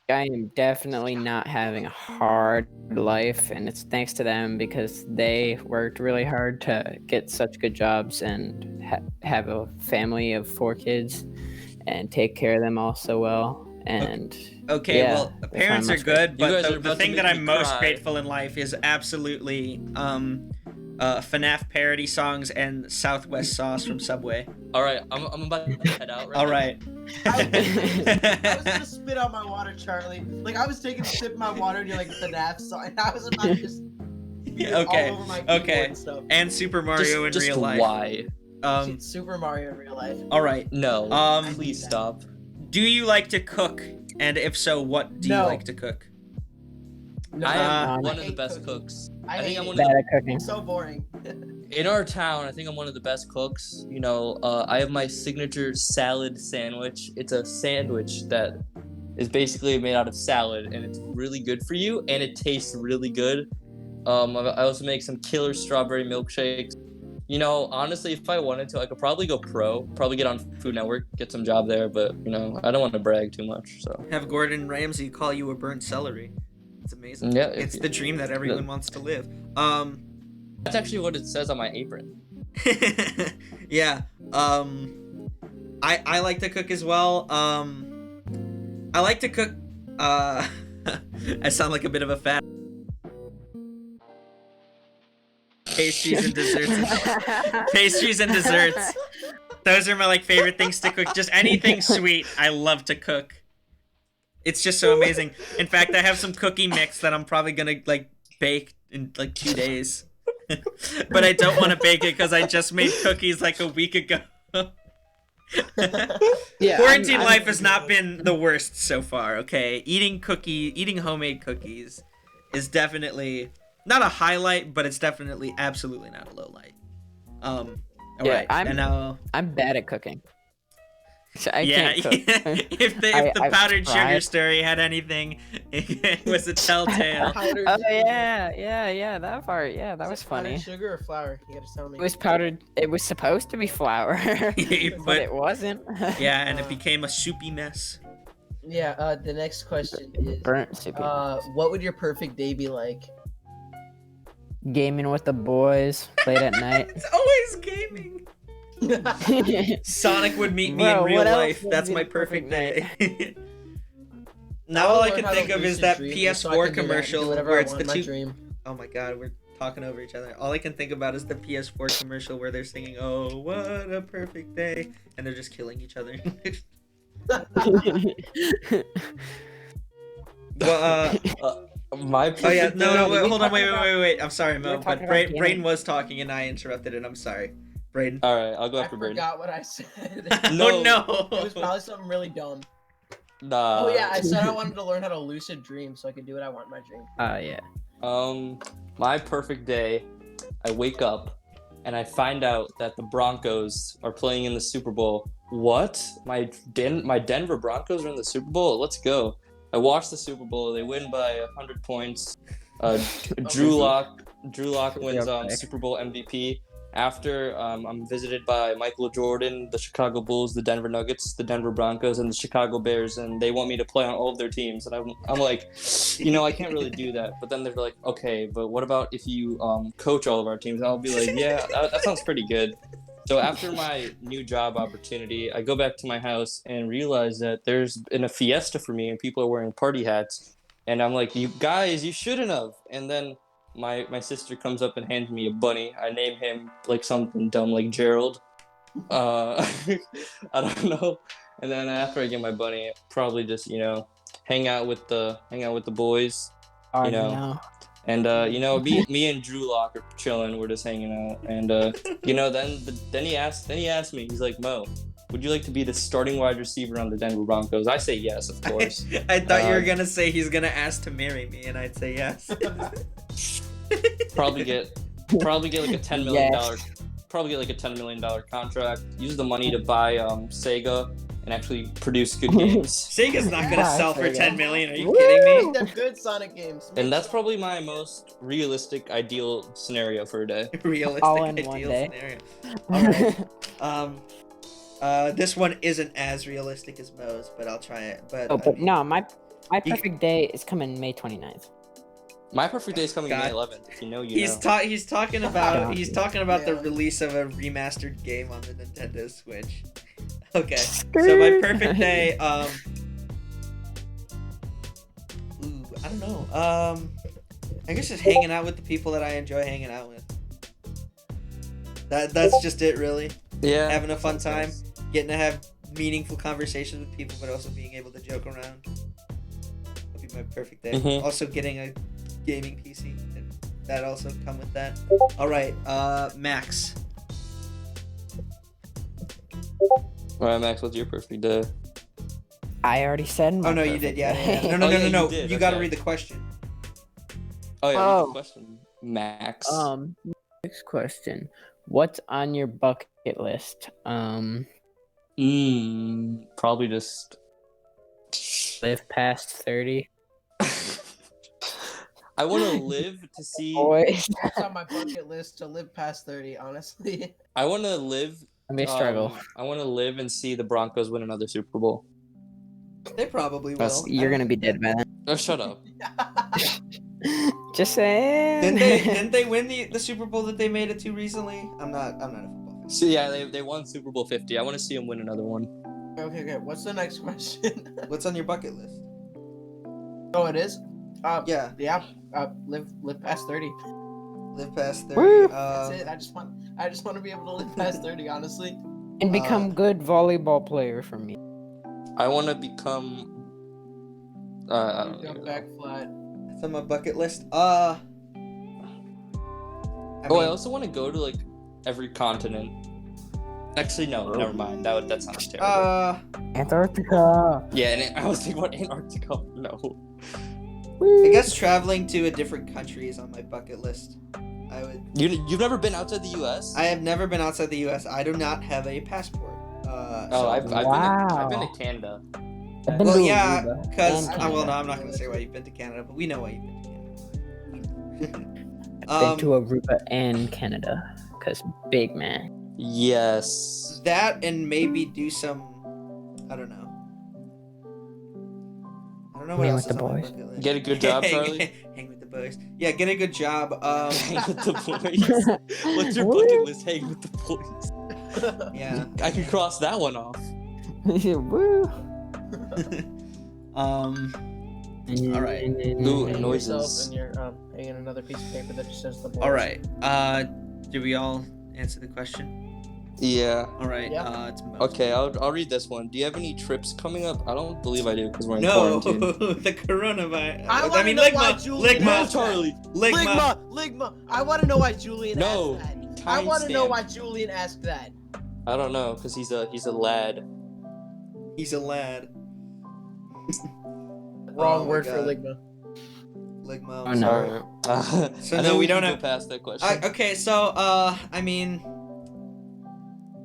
I am definitely not having a hard life, and it's thanks to them because they worked really hard to get such good jobs and have a family of 4 kids and take care of them all so well. And
Okay,
yeah,
well,
that's
parents
why
are
I'm
good,
You
but
guys are
the
about to
thing that
make
I'm
me
most
cry.
grateful in life is absolutely FNAF parody songs and Southwest sauce from Subway.
All right, I'm about to head out right
All
now.
right.
I was gonna spit out my water, Charlie. Like, I was taking a sip of my water, and you're like, the NAF song, and I was about to just spew it
Okay,
all over my keyboard
okay.
and stuff.
And Super Mario in
just
real life.
Why?
Super Mario in real life.
All right.
No.
Um,
Please stop.
Do you like to cook? And if so, what do you
No.
like to cook?
No,
I am
Uh,
one
I
of the
hate
best
cooking.
cooks.
I
think
hate
I'm
it.
one
bad
of
at cooking.
It's so boring.
in our town. I think I'm one of the best cooks. You know, I have my signature salad sandwich. It's a sandwich that is basically made out of salad, and it's really good for you, and it tastes really good. I also make some killer strawberry milkshakes. You know, honestly, if I wanted to, I could probably go pro, probably get on Food Network, get some job there, but, you know, I don't want to brag too much, so.
Have Gordon Ramsay call you a burnt celery. It's amazing.
Yeah,
It's the dream that everyone wants to live.
That's actually what it says on my apron.
Yeah. I like to cook as well. I like to cook. I sound like a bit of a fat. Pastries and desserts. Pastries and desserts. Those are my like favorite things to cook. Just anything sweet, I love to cook. It's just so amazing. In fact, I have some cookie mix that I'm probably gonna like bake in like 2 days. But I don't want to bake it because I just made cookies like a week ago.
Yeah,
Quarantine
I'm-
life has not been the worst so far, okay? Eating homemade cookies is definitely not a highlight, but it's definitely absolutely not a low light.
Yeah,
Alright, and now
I'm bad at cooking. So I
yeah,
can't cook.
if the
I've
powdered sugar
tried.
story had anything, it was a telltale.
Powdered
Oh
sugar.
yeah, that part. Yeah, that
Is
was
it powdered
funny.
Sugar or flour? You gotta tell me.
It was powdered. It was supposed to be flour, but
But
it wasn't.
yeah, and it became a soupy mess.
Yeah. The next question is,
Burnt soup.
what would your perfect day be like?
Gaming with the boys late at night.
It's always gaming. Sonic would meet me
Bro,
in real
what else
life.
would
That's
be
my
the
perfect
perfect
day. Now all I
Learn
can
how to
think of is
lucid
that
dream just so I
PS4
can do that and do
commercial
whatever
where
I
it's
want
the
in my
two.
dream.
Oh my god, we're talking over each other. All I can think about is the PS4 commercial where they're singing "Oh, what a perfect day," and they're just killing each other. Well,
My
oh yeah,
perfect
no,
day-
wait, hold on,
talking about-
wait. I'm sorry,
we
Mo,
were
but
talking about
Braden
gaming.
was talking and I interrupted it. I'm sorry, Braden.
All right, I'll go
I
after Braden.
forgot what I said.
Oh
No.
It was
no!
probably something really dumb.
Nah.
Oh yeah, I said I wanted to learn how to lucid dream so I could do what I want in my dream.
Yeah.
My perfect day, I wake up and I find out that the Broncos are playing in the Super Bowl. What? My Denver Broncos are in the Super Bowl? Let's go. I watch the Super Bowl. They win by 100 points. Drew Lock wins Super Bowl MVP. After I'm visited by Michael Jordan, the Chicago Bulls, the Denver Nuggets, the Denver Broncos, and the Chicago Bears, and they want me to play on all of their teams. And I'm like, you know, I can't really do that. But then they're like, okay, but what about if you coach all of our teams? And I'll be like, yeah, that sounds pretty good. So after my new job opportunity, I go back to my house and realize that there's been a fiesta for me and people are wearing party hats. And I'm like, you guys, you shouldn't have. And then my sister comes up and hands me a bunny. I name him like something dumb like Gerald. I don't know. And then after I get my bunny, probably just, you know, hang out with the boys.
Oh,
You know. And you know, me and Drew Lock are chilling. We're just hanging out, and you know, then he asked me. He's like, Mo, would you like to be the starting wide receiver on the Denver Broncos? I say yes, of course.
I thought you were gonna say he's gonna ask to marry me, and I'd say yes.
Probably get like a $10 million
Yes.
contract. Use the money to buy Sega and actually produce good games.
Sega's not gonna
Yeah,
sell for
Sega.
10 million. Are you
Woo!
kidding me?
Make them good Sonic games.
And that's probably my most realistic, ideal scenario for a day.
Realistic
All in one
ideal
day.
scenario. This one isn't as realistic as Mo's, but I'll try it. But,
Oh,
I
but
mean,
no, my
You-
perfect day is coming May 29th.
My perfect day is coming
God.
May 11th. If you know, you
he's
know.
he's talking about the
Yeah.
release of a remastered game on the Nintendo Switch. Okay, so my perfect day, ooh, I don't know. I guess just hanging out with the people that I enjoy hanging out with. That's just it, really.
Yeah.
Having a fun time, getting to have meaningful conversations with people, but also being able to joke around. That'd be my perfect day.
Mhm.
Also getting a gaming PC. That also come with that. All right, Max.
All right, Max, what's your perfect day?
I already said.
Oh
my
no, you
perfect
did. Yeah.
day.
No.
Oh, yeah,
No.
you did,
You gotta
okay.
read the question.
Oh yeah, read
Oh.
the question, Max.
Next question. What's on your bucket list?
Probably just.
Live past 30.
I want to live to see.
Boys,
It's on my bucket list to live past 30, honestly.
I want to live.
I may struggle.
I want to live and see the Broncos win another Super Bowl.
They probably will.
That's-
You're gonna be dead by then.
Oh, shut up.
Just saying.
Didn't they win the Super Bowl that they made it to recently? I'm not a football fan.
So yeah, they won Super Bowl 50. I want to see them win another one.
Okay. What's the next question?
What's on your bucket list?
Oh, it is.
Yeah,
Yeah. Live past 30.
live past 30.
Woo!
That's it. I just want to be able to live past 30. Honestly.
And become good volleyball player for me.
I want to become. I don't
Jump
know.
back flat.
It's on my bucket list. I
I
mean,
also want to go to like every continent. Actually, no, never mind. That sounds terrible.
Antarctica.
Yeah, and I was thinking about Antarctica. No.
I guess traveling to a different country is on my bucket list. I would.
You've never been outside the U.S.?
I have never been outside the U.S. I do not have a passport.
Oh, I've been
Wow.
to Canada.
I've been
Well,
to
yeah,
Aruba
because
and
well, no,
Canada.
I'm not gonna say why you've been to Canada, but we know why you've been to Canada.
Been to Aruba and Canada, cause big man.
Yes.
That and maybe do some. I don't know. I don't know what
Hang
else
with
is
the
on my
boys.
bucket list.
Get a good job, Charlie.
Hang with the boys. Yeah, get a good job.
Hang with the boys. What's your bucket list? Hang with the boys.
Yeah.
I can cross that one off.
Woo.
All right.
Ooh,
Hang
noises.
yourself and you're hanging another piece of paper that just says the boys.
All right. Did we all answer the question?
Yeah.
All right.
Yeah.
It's Mo.
Okay, I'll read this one. Do you have any trips coming up? I don't believe I do because we're in
No,
quarantine.
the coronavirus.
I wanna know why Julian
No,
asked that.
Charlie.
Ligma.
Ligma. I want to know why Julian
No.
asked that. I want to know
Timestamp.
why Julian asked that.
I don't know because he's a lad.
He's a lad.
Wrong
Oh my
word for
God.
Ligma.
Ligma.
Oh,
I'm
no.
sorry. So
I
no,
think
we
can
don't
go
have-
past that question.
Okay, so I mean,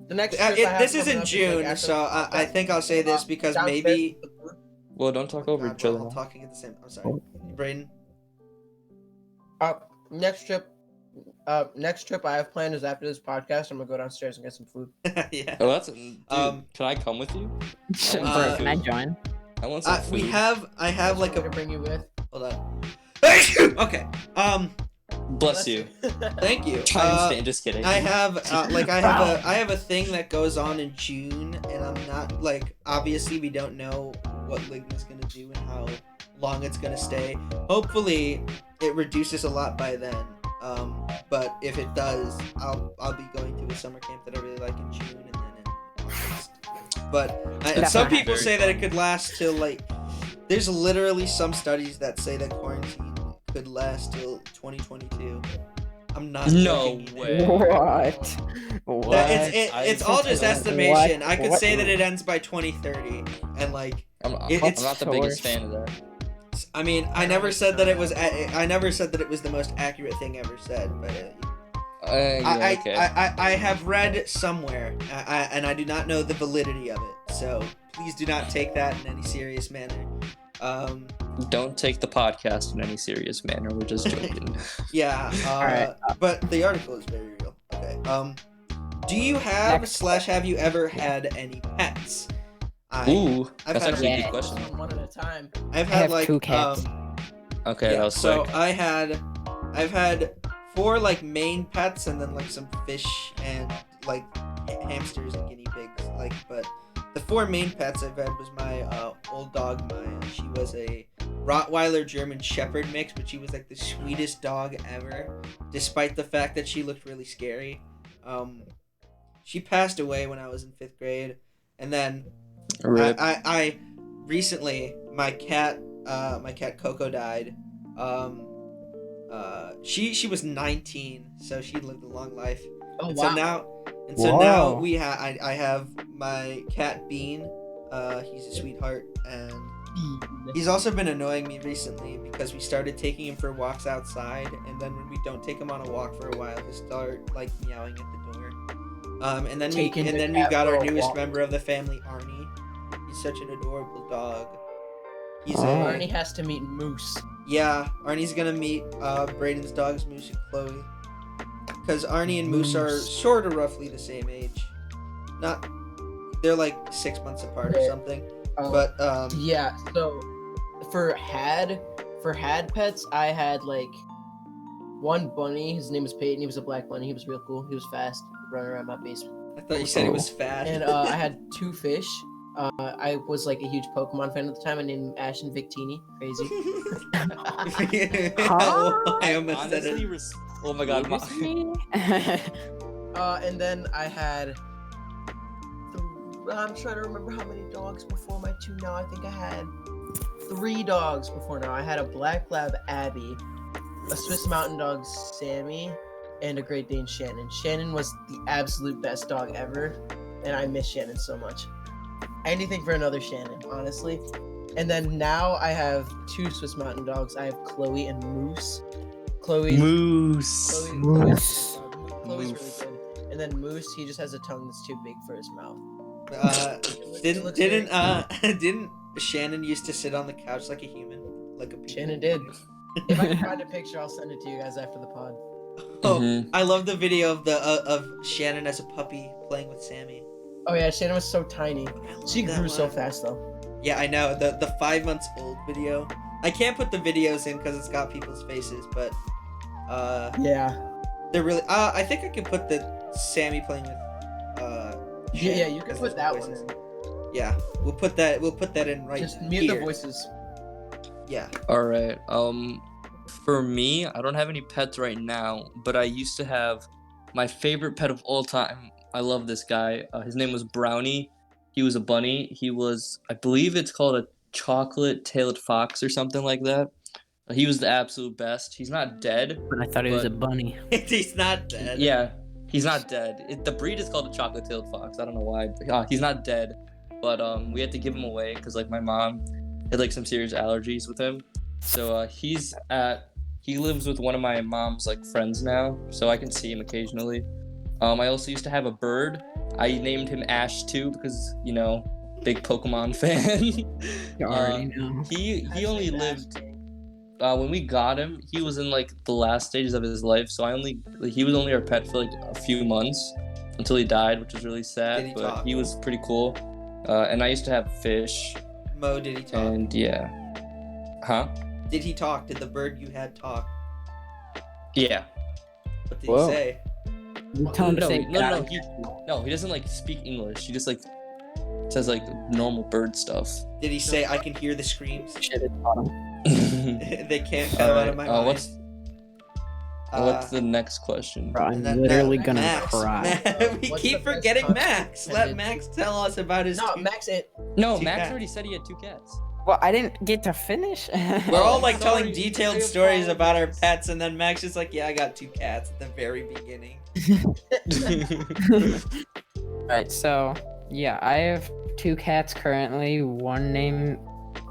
The next. trip I have
this
coming
is in
up like
June,
after
so
the
I think I'll say this because
downstairs
maybe.
with the food.
Well, don't talk over
God,
each
we're
other.
all talking at the same. I'm sorry, Brayden.
Next trip I have planned is after this podcast. I'm gonna go downstairs and get some food.
Yeah.
Oh, that's dude. Can I come with you?
Bro, can I join?
I want some food.
I have like
to
a.
bring you with.
Hold on. Okay.
Bless you.
Thank you.
Timestamp. Just kidding.
I have I have a thing that goes on in June, and I'm not like obviously we don't know what Ligma's gonna do and how long it's gonna stay. Hopefully, it reduces a lot by then. But if it does, I'll be going to a summer camp that I really like in June and then in August. But
That's
some
not
people
very
say that it
fun.
could last till like. There's literally some studies that say that quarantine could last till 2022. I'm not
No
joking.
way.
What? What?
It's all just
What?
estimation. I could
What?
say that it ends by 2030, and like,
I'm
It's
not the biggest
source.
fan of that.
I mean, I never said that it was. I never said that it was the most accurate thing ever said, but
Yeah, okay.
I have read somewhere, and I do not know the validity of it. So please do not take that in any serious manner.
Don't take the podcast in any serious manner. We're just joking.
Yeah.
Alright.
But the article is very real. Okay. Do you have
Next.
/ have you ever had any pets?
Ooh,
I've
that's
had-
actually a
Yeah.
good question.
One at a time.
I've
I
had
have
like
2 cats.
Okay,
yeah,
that was
so
quick.
I've had 4 like main pets and then like some fish and like hamsters and guinea pigs. Like, but the 4 main pets I've had was my old dog Maya. She was a Rottweiler German Shepherd mix, but she was like the sweetest dog ever, despite the fact that she looked really scary. She passed away when I was in 5th grade, and then
Rip.
I recently my cat Coco died. She was 19, so she lived a long life.
Oh
And
wow.
so now
Wow.
I have my cat Bean. He's a sweetheart, and he's also been annoying me recently because we started taking him for walks outside, and then when we don't take him on a walk for a while, he'll start like meowing at the door. And then
Taking the
we've
cat
got
for
our
a
newest
walk.
member of the family, Arnie. He's such an adorable dog. He's
Oh.
Arnie has to meet Moose.
yeah, Arnie's gonna meet Brayden's dogs, Moose and Chloe. Because Arnie and Moose are
Moose.
sort of roughly the same age. They're like 6 months apart or
Yeah.
something.
Oh.
But
Yeah, so for had pets, I had like one bunny. His name was Peyton. He was a black bunny. He was real cool. He was fast, running around my basement.
I thought you said it was fat.
And I had 2 fish. I was like a huge Pokemon fan at the time. I named them Ash and Victini. Crazy.
I almost said
Honestly,
it.
oh my god.
And then I had. I'm trying to remember how many dogs before my 2 now. I think I had 3 dogs before now. I had a Black Lab Abby, a Swiss Mountain Dog Sammy, and a Great Dane Shannon. Shannon was the absolute best dog ever, and I miss Shannon so much. Anything for another Shannon, honestly. And then now I have 2 Swiss Mountain Dogs. I have Chloe and Moose. Chloe's
Moose.
Chloe's really
Moof.
good. And then Moose, he just has a tongue that's too big for his mouth.
Didn't Shannon used to sit on the couch like a human, like a people?
Shannon did. If I can find a picture, I'll send it to you guys after the pod.
Oh,
Mhm.
I love the video of the of Shannon as a puppy playing with Sammy.
Oh yeah, Shannon was so tiny.
I love
She
that
grew so
one.
fast though.
Yeah, I know the 5 months old video. I can't put the videos in because it's got people's faces, but
Yeah.
they're really. I think I can put the Sammy playing with.
Yeah, you can
because
put
those
that one
voices.
in.
Yeah, we'll put that in right.
Just mute
here.
the voices.
Yeah.
All right. For me, I don't have any pets right now, but I used to have my favorite pet of all time. I love this guy. His name was Brownie. He was a bunny. He was, I believe it's called a chocolate-tailed fox or something like that. He was the absolute best. He's not dead.
But I thought he was a
But-
bunny.
He's not dead.
Yeah, he's not dead. The breed is called a chocolate-tailed fox. I don't know why. But, he's not dead. But we had to give him away because like my mom had like some serious allergies with him. So he lives with one of my mom's like friends now, so I can see him occasionally. I also used to have a bird. I named him Ash too because big Pokemon fan.
You already know.
He only lived when we got him. He was in like the last stages of his life, so he was only our pet for like a few months until he died, which was really
Did
sad.
he
But
talk?
he was pretty cool. And I used to have fish,
Mo, did he talk?
and yeah, huh?
Did he talk? Did the bird you had talk?
Yeah.
What did
Whoa.
he say?
Tell him to
No,
say
no,
God.
he doesn't like speak English. He just like says like normal bird stuff.
Did he say I can hear the screams?
Shit, it's bottom.
They can't come out of my mind.
What's the next question?
Bro, I'm
And then-
literally
no,
gonna
Max.
cry.
We
What's
keep
the best
forgetting
content
Max.
and
Let
then-
Max tell us about his.
No,
two-
Max.
No,
Two
Max
cats.
already said he had 2 cats.
Well, I didn't get to finish.
We're all like
sorry,
telling detailed
I
stories about our
apologize.
pets, and then Max is like, "Yeah, I got 2 cats at the very beginning."
Right, so yeah, I have 2 cats currently. One name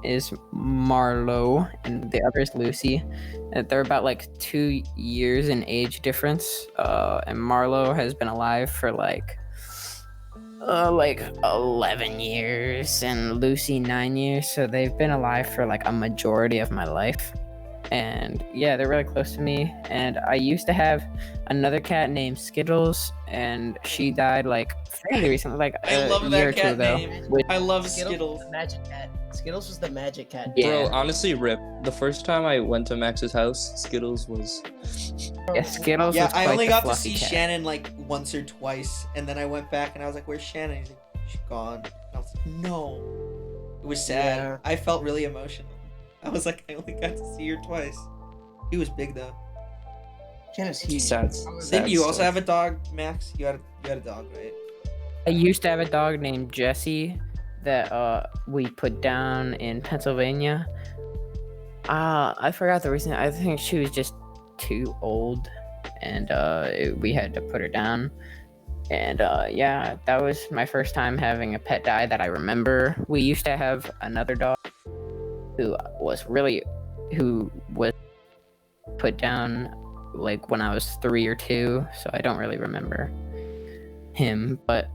is Marlo, and the other is Lucy. They're about like 2 years in age difference. And Marlo has been alive for like 11 years, and Lucy 9 years. So they've been alive for like a majority of my life. And yeah, they're really close to me. And I used to have another cat named Skittles, and she died like fairly recently, like
I
a
love
year
that
or two
cat
ago.
name.
Which-
I love
Skittles
Skittles.
was the magic cat. Skittles was the magic cat.
Yeah.
Bro, honestly, rip. The first time I went to Max's house, Skittles was.
Yeah, Skittles
Yeah,
was
I
quite
only
the
got to
fluffy
see
cat.
Shannon like once or twice, and then I went back and I was like, "Where's Shannon?" He's like, "She's gone." And I was like, "No." It was sad.
Yeah.
I felt really emotional. I was like, I only got to see her twice. He was big though.
Shannon's huge.
Sad.
Didn't you also
stuff.
have a dog, Max? You had a dog, right?
I used to have a dog named Jessie that we put down in Pennsylvania. I forgot the reason. I think she was just too old, and we had to put her down. And yeah, that was my first time having a pet die that I remember. We used to have another dog who was put down like when I was 3 or 2, so I don't really remember him. But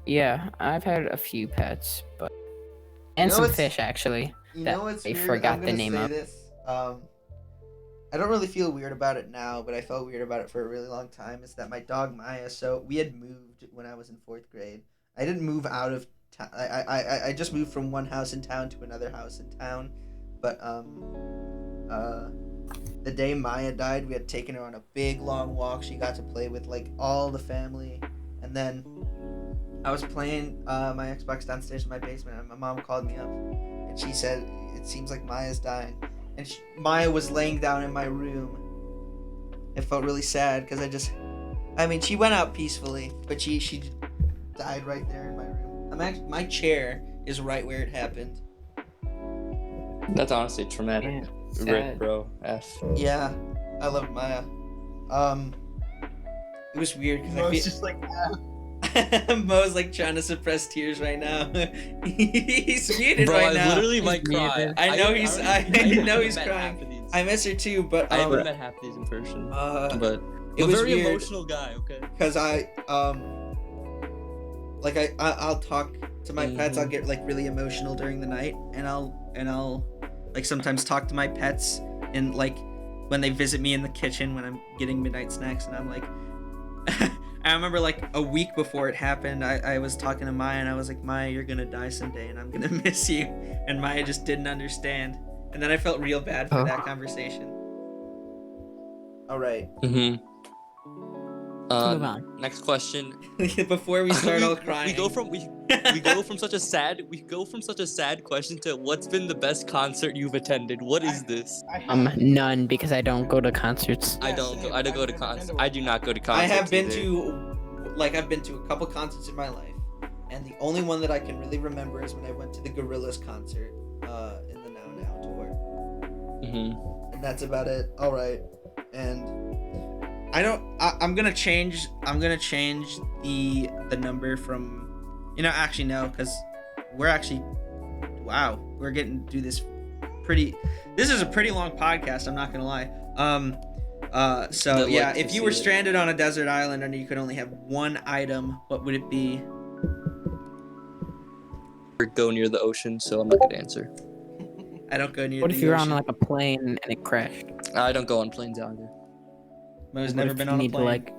yeah, I've had a few pets, and
know
some
what's-
fish actually.
You
That
know what's
I
weird?
forgot
I'm
the
gonna
name
say
of.
this. I don't really feel weird about it now, but I felt weird about it for a really long time. Is that my dog Maya? So we had moved when I was in 4th grade. I didn't move out of town. I just moved from one house in town to another house in town. But the day Maya died, we had taken her on a big long walk. She got to play with like all the family, and then I was playing my Xbox downstairs in my basement, and my mom called me up, and she said, "It seems like Maya's dying." And Maya was laying down in my room. It felt really sad because she went out peacefully, but she died right there in my room. My chair is right where it happened.
That's honestly traumatic.
Yeah,
Rip,
sad.
bro. F.
Yeah, I loved Maya. It was weird because
Mo's just like,
Mo's like trying to suppress tears right now. He's muted
Bro,
right
I
now.
literally might
He's
cry.
muted.
I know he's- I know he's
met
crying.
half of these.
I miss her too, but
I haven't met half of these in person. But
it
I'm a
was
very
weird.
emotional guy, okay?
Because I'll talk to my pets. I'll get like really emotional during the night, and I'll like sometimes talk to my pets and like when they visit me in the kitchen when I'm getting midnight snacks, and I'm like I remember like a week before it happened, I was talking to Maya, and I was like, "Maya, you're gonna die someday, and I'm gonna miss you," and Maya just didn't understand, and then I felt real bad for that conversation. All right.
Mm-hmm.
Move on.
Next question.
Before we start all crying,
We go from such a sad question to what's been the best concert you've attended? What is this?
None, because I don't go to concerts.
I don't go to concerts. I do not go to
I
concerts.
have been
either.
I've been to a couple concerts in my life, and the only one that I can really remember is when I went to the Gorillaz concert in the Now Now tour,
Mhm.
and that's about it. All right, and I'm gonna change the number from, actually no, because we're getting to do this this is a pretty long podcast, I'm not gonna lie. So
I'd
yeah,
like to
if you were
see it.
stranded on a desert island and you could only have one item, what would it be?
Or go near the ocean, so I'm not gonna answer.
I don't go near
What
the
if you're on
ocean.
like a plane and it crashed?
I don't go on planes either.
Mo's
What
never
if
been
you
on a
need
plane.
to, like,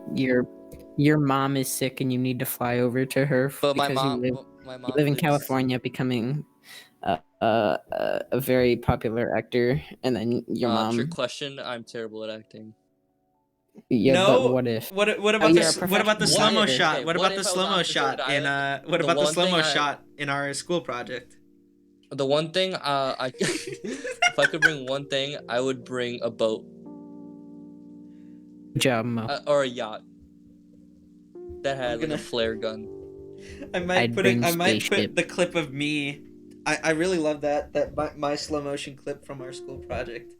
your mom is sick and you need to fly over to her
But my
because
mom,
you live in
lives-
California, becoming a very popular actor, and then your mom.
Trick question. I'm terrible at acting.
Yeah,
No,
but what if?
What about
you're a
what about the
professional
slow mo
actor.
shot?
Okay,
What
what
about the
if I was
slow
on
mo
the
shot
desert
in
island?
what
The
about the
one
slow mo
thing I-
shot in our school project?
The one thing I if I could bring one thing, I would bring a boat
Good job, Mo.
or a yacht that had
I'm
like
gonna-
a flare gun.
I might
I'd
put
bring
I might put
spaceship.
the clip of me I really love that my slow motion clip from our school project.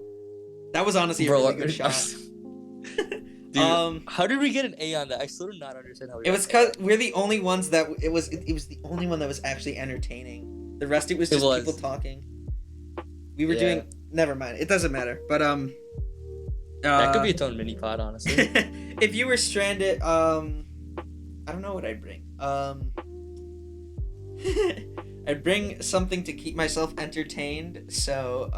That was honestly a
Bro,
really good shot.
Dude, how did we get an A on that? I still do not understand how we
It
got
was
an
because we're the only ones that it was the only one that was actually entertaining. The rest it was just people talking. We were doing. Never mind. It doesn't matter. But
that could be its own mini pod, honestly.
if you were stranded, I don't know what I'd bring. I'd bring something to keep myself entertained. So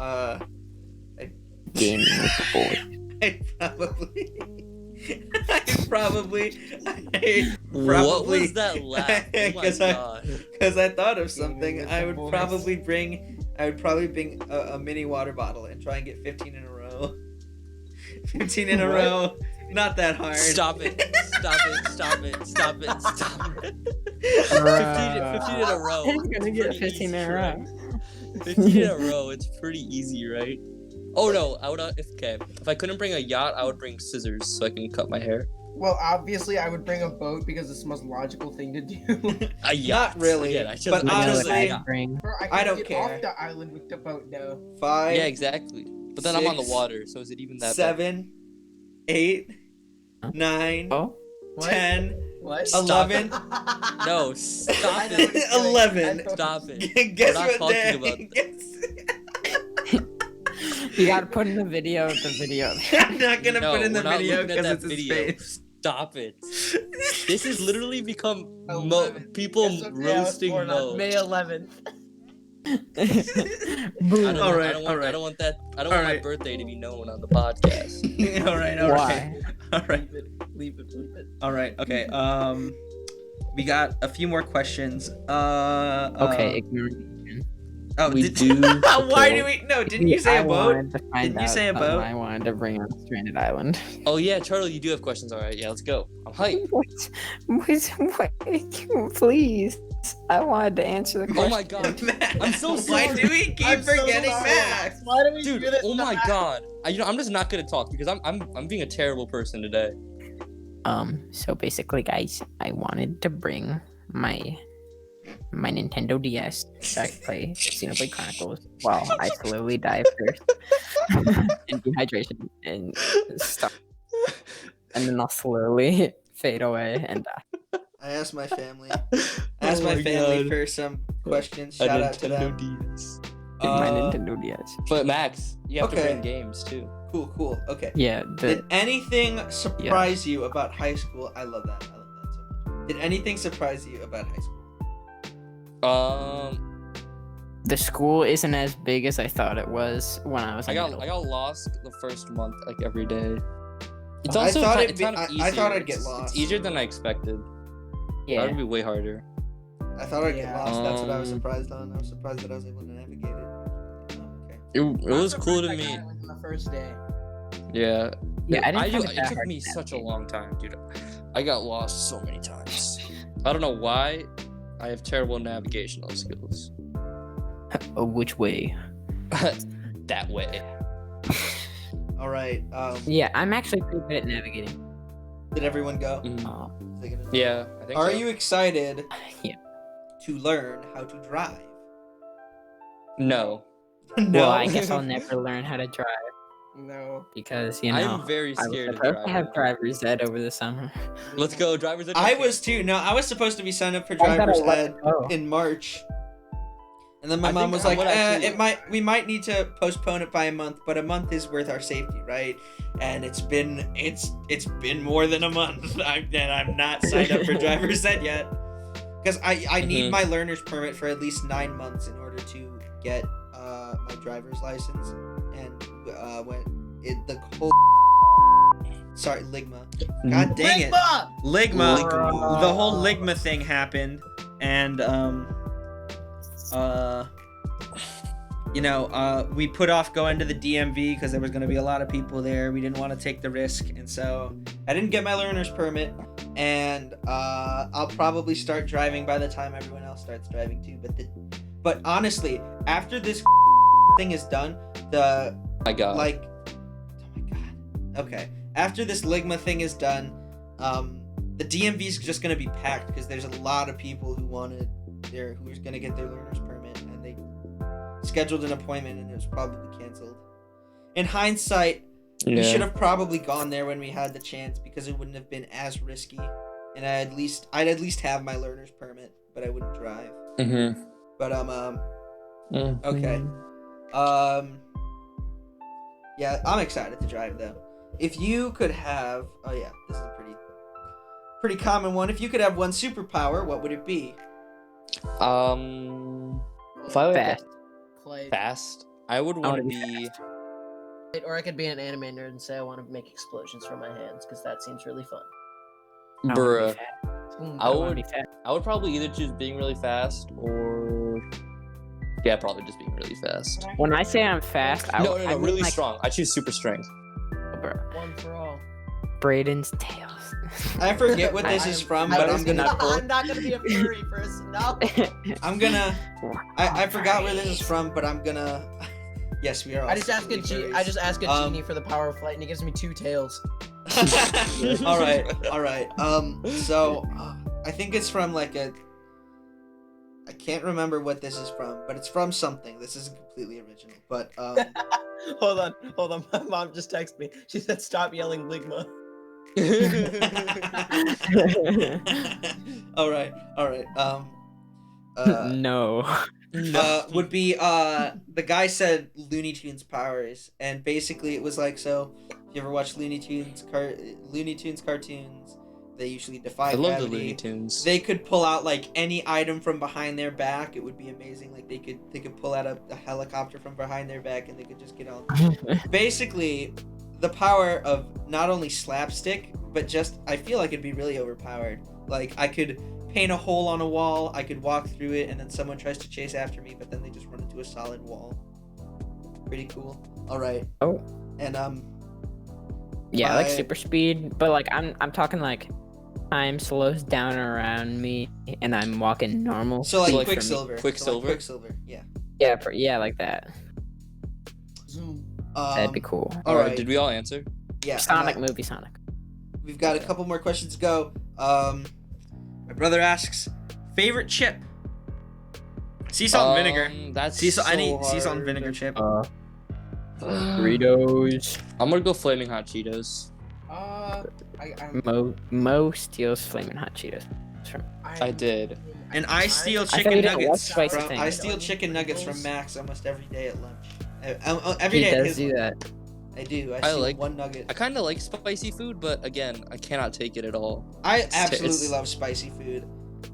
Gaming with the boys.
I'd probably.
What was that laugh? Oh my god.
Because I thought of something. I would probably bring a mini water bottle and try and get 15 in a row. 15 in a row. Not that hard.
Stop it. Stop it. Stop it. Stop it. Stop it. 15 in a row.
He's gonna get
Pretty
15 in
easy,
a
right?
row.
15 in a row. It's pretty easy, right? Oh no, I would if I couldn't bring a yacht, I would bring scissors so I can cut my hair.
Well, obviously, I would bring a boat because it's the most logical thing to do.
A yacht.
Not really,
Again,
but
I know what
honestly,
I'd bring.
Bro,
I don't
get
care.
off the island with the boat now.
5,
Yeah, exactly. But then I'm on the
6,
water, so is it even that bad?
7, 8, 9,
Oh,
10,
What?
Stop
11.
No, stop it.
11.
Stop it.
Guess
We're not
what
talking
day?
about
you gotta put in the video.
I'm not gonna
No,
put in the
we're not
video
looking at
because
that
it's his
video.
face.
Stop it. This has literally become
11.
people
Guess what day I was
roasting
born on?
Mo.
May 11th.
I
Boom.
don't,
Alright,
I don't want,
alright.
I don't want that. I don't want my
Alright.
birthday to be known on the podcast.
all right.
Why?
All right.
Leave it.
All right. Okay. We got a few more questions.
Okay, ignore me.
Oh,
We
did,
do-
Why do we? No, didn't you say a boat?
Didn't
you say a boat?
I wanted to bring on Stranded Island.
Oh yeah, Charlie, you do have questions. All right, yeah, let's go. I'm hyped.
What? Please. I wanted to answer the question.
Oh my god,
Max,
I'm so
Why
sorry.
do we keep
I'm so
forgetting
sorry.
Max?
Why do we
dude.
do this?
Oh
to
my
Max?
god. I'm just not gonna talk because I'm being a terrible person today.
So basically, guys, I wanted to bring my Nintendo DS so I could play Xenoblade Chronicles while I slowly die of thirst and dehydration and stuff. And then I'll slowly fade away and die.
I asked my family. I asked my
my
family
God.
for some questions.
A
Shout out to
Nintendo
them.
DS.
My
Uh,
Nintendo DS.
But Max, you have to
Okay.
bring games too.
Cool. Okay.
Yeah,
Did anything surprise you about high school? I love that so much. Did anything surprise you about high school?
the school isn't as big as I thought it was when I was
I
in
got
middle.
lost the first month like every day. It's
I
also
thought
kind,
it'd
it's
be-
kind of
I thought
easier.
I'd get
It's
lost.
easier than I expected. That
Yeah.
would be way harder.
I thought I'd get
Yeah.
lost. That's what I was
Um,
surprised on. I was surprised that I was able to navigate it. Oh, okay.
It
I'm
was cool
surprised
to
I
me.
got it within the first day.
Yeah.
Yeah, I didn't find
it
that
took
hard
me
to
such a
navigate.
long time, dude. I got lost so many times. I don't know why. I have terrible navigational skills.
Oh, which way?
That way.
All right.
Yeah, I'm actually pretty good at navigating.
Did everyone go?
Mhm.
Oh,
Yeah, I think
Are
so.
you excited
yeah.
to learn how to drive?
No.
No.
Well, I guess I'll never learn how to drive
No.
because you know
I'm very
I was
scared of
supposed to
driving.
have driver's ed over the summer.
Let's go, drivers.
I was too. No, I was supposed to be signed up for
I gotta
driver's
let
ed
it go.
in March. And then my
I
mom
think
was
I
like,
would actually-
we might need to postpone it by a month, but a month is worth our safety, right? And it's been more than a month. I'm not signed up for driver's ed yet. Because I need
Mhm.
my learner's permit for at least 9 months in order to get my driver's license. And the whole Ligma. God dang it. Ligma.
Ligma!
The whole Ligma thing happened, and we put off going to the DMV because there was going to be a lot of people there. We didn't want to take the risk, and so I didn't get my learner's permit. And I'll probably start driving by the time everyone else starts driving too. But honestly, after this thing is done,
My God.
oh my god. Okay. After this Ligma thing is done, the DMV is just gonna be packed because there's a lot of people who's gonna get their learner's permit, and scheduled an appointment and it was probably canceled. In hindsight,
Yeah.
we should have probably gone there when we had the chance because it wouldn't have been as risky, and I'd at least have my learner's permit, but I wouldn't drive.
Mm-hmm.
But okay. Yeah, I'm excited to drive though. If you could have, oh yeah, this is a pretty common one. If you could have one superpower, what would it be?
If I would
Fast.
Play.
fast, I would want to
wanna
be.
Or I could be an anime nerd and say I want to make explosions from my hands because that seems really fun.
I wanna be
Bruh.
fast.
I
wanna
would-
be fast.
I would probably either choose being really fast or. Yeah, probably just being really fast.
When I say I'm fast, I
No,
I mean,
really
like,
strong. I choose super strength.
bro,
One for all.
Brayden's tails.
I forget what this is from, but I'm gonna
I'm not gonna be a furry person. No.
I forgot where this is from, but I'm gonna. Yes, we are.
I just ask a
Um,
genie for the power of flight, and he gives me 2 tails.
all right. So I think it's from like a. I can't remember what this is from, but it's from something. This isn't completely original, but
Hold on. My mom just texted me. She said, "Stop yelling, Ligma."
all right.
No.
Would be the guy said Looney Tunes powers, and basically it was like, so if you ever watch Looney Tunes cartoons, they usually defy
I love the
gravity.
Looney Tunes.
They could pull out like any item from behind their back. It would be amazing. Like they could pull out a helicopter from behind their back, and they could just get on. Basically, the power of not only slapstick, but just I feel like it'd be really overpowered. Like I could paint a hole on a wall, I could walk through it, and then someone tries to chase after me, but then they just run into a solid wall. Pretty cool. All right.
Oh.
And
Yeah, like
I-
super speed, but like I'm talking like time slows down around me and I'm walking normal.
so like
speed for me.
Quicksilver.
Quicksilver?
So like Quicksilver. Yeah.
Yeah, like that.
Zoom.
That'd be cool.
All right.
Did we all answer?
Yeah.
Sonic
and,
movie Sonic.
We've got a couple more questions to go. My brother asks, favorite chip? Sea salt and vinegar.
That's
Sea salt. I
so
need sea salt and
hard.
vinegar chip.
Doritos.
I'm gonna go flaming hot Cheetos.
Mo steals flaming hot Cheetos.
I did.
And I steal
I thought
chicken
you didn't like
nuggets.
spicy
From,
things.
I steal chicken nuggets from Max almost every day at lunch. Every
He
day at
does
his
do
lunch.
that.
I do. I
I
steal
like-
one nugget.
I kind of like spicy food, but again, I cannot take it at all.
I absolutely
it's-
love spicy food.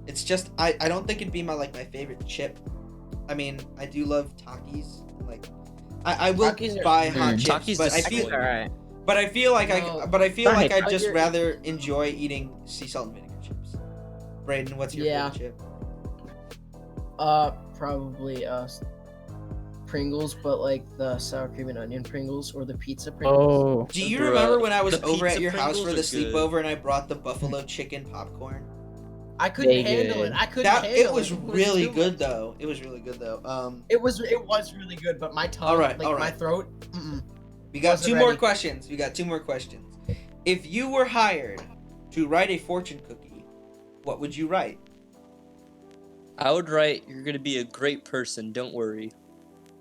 It's just I don't think it'd be my favorite chip. I mean, I do love Takis. Like I will
Takis are-
buy hot
Mm.
chips,
Takis
but I
just-
feel
Alright.
but I feel like
No.
I'd
Are
just
you-
rather enjoy eating sea salt and vinegar chips. Brayden, what's your
Yeah.
favorite chip?
Probably Pringles, but like the sour cream and onion Pringles or the pizza Pringles.
Oh.
Do you
Bruh,
remember when I was
the
over at
pizza
your house
Pringles
for the
are good.
sleepover and I brought the buffalo chicken popcorn?
I couldn't
They
handle
good.
it. I couldn't
That
handle
it was
It
really
too
good
much.
though. It was really good though.
It was really good, but my tongue,
All right,
like
all
my
right.
throat. Mm-mm.
We got
Wasn't
two more
ready.
questions. We got two more questions. If you were hired to write a fortune cookie, what would you write?
I would write, "You're gonna be a great person. Don't worry."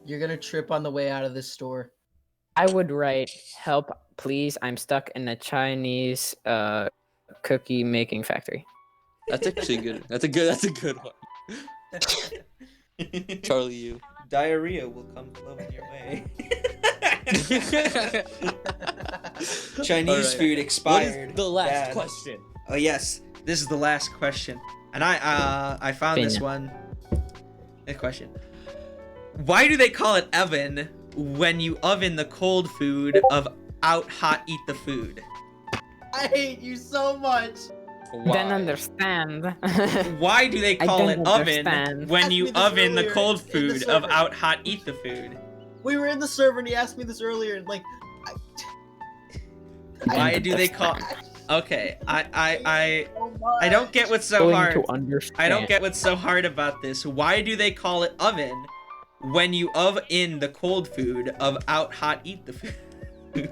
You're gonna trip on the way out of this store.
I would write, "Help, please! I'm stuck in a Chinese cookie making factory."
That's actually good. That's a good one. Charlie, you.
Diarrhea will come flowing your way. Chinese
Alright.
food
What
expired.
is the last
Bad.
question?
Oh yes, this is the last question, and I found this
Finn.
one. This question: why do they call it oven when you oven the cold food of out hot eat the food?
I hate you so much.
Why?
Then understand.
Why do they
I
call
don't
it oven
understand.
when
Ask
you
me this
oven the
earlier
cold
in the
food of
server.
out hot eat the food?
We were in the server and he asked me this earlier, and like,
Why do they call? Okay, I don't get what's so
Going
hard.
to understand.
I don't get what's so hard about this. Why do they call it oven when you in the cold food of out hot eat the food?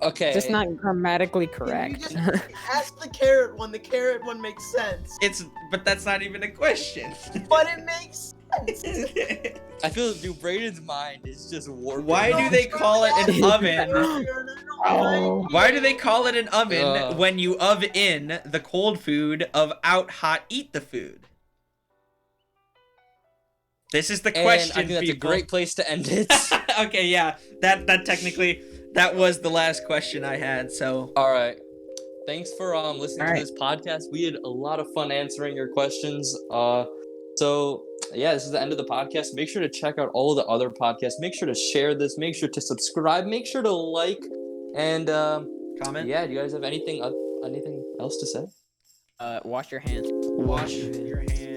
Okay.
Just not grammatically
Can you
correct.
just ask the carrot one. The carrot one makes sense.
But that's not even a question.
But it makes
I feel, dude, Braden's mind is just warped.
Why do they call it an oven?
Oh.
Why do they call it an oven
Ugh.
when you in the cold food of out hot eat the food? This is the
And
question,
I think that's
people.
a great place to end it.
Okay, yeah. That technically that was the last question I had. So
All right. Thanks for listening
All
to
right.
this podcast. We had a lot of fun answering your questions. So yeah, this is the end of the podcast. Make sure to check out all of the other podcasts. Make sure to share this. Make sure to subscribe. Make sure to like. And
comment.
yeah, do you guys have anything else to say?
Wash your hands.
Wash your hands.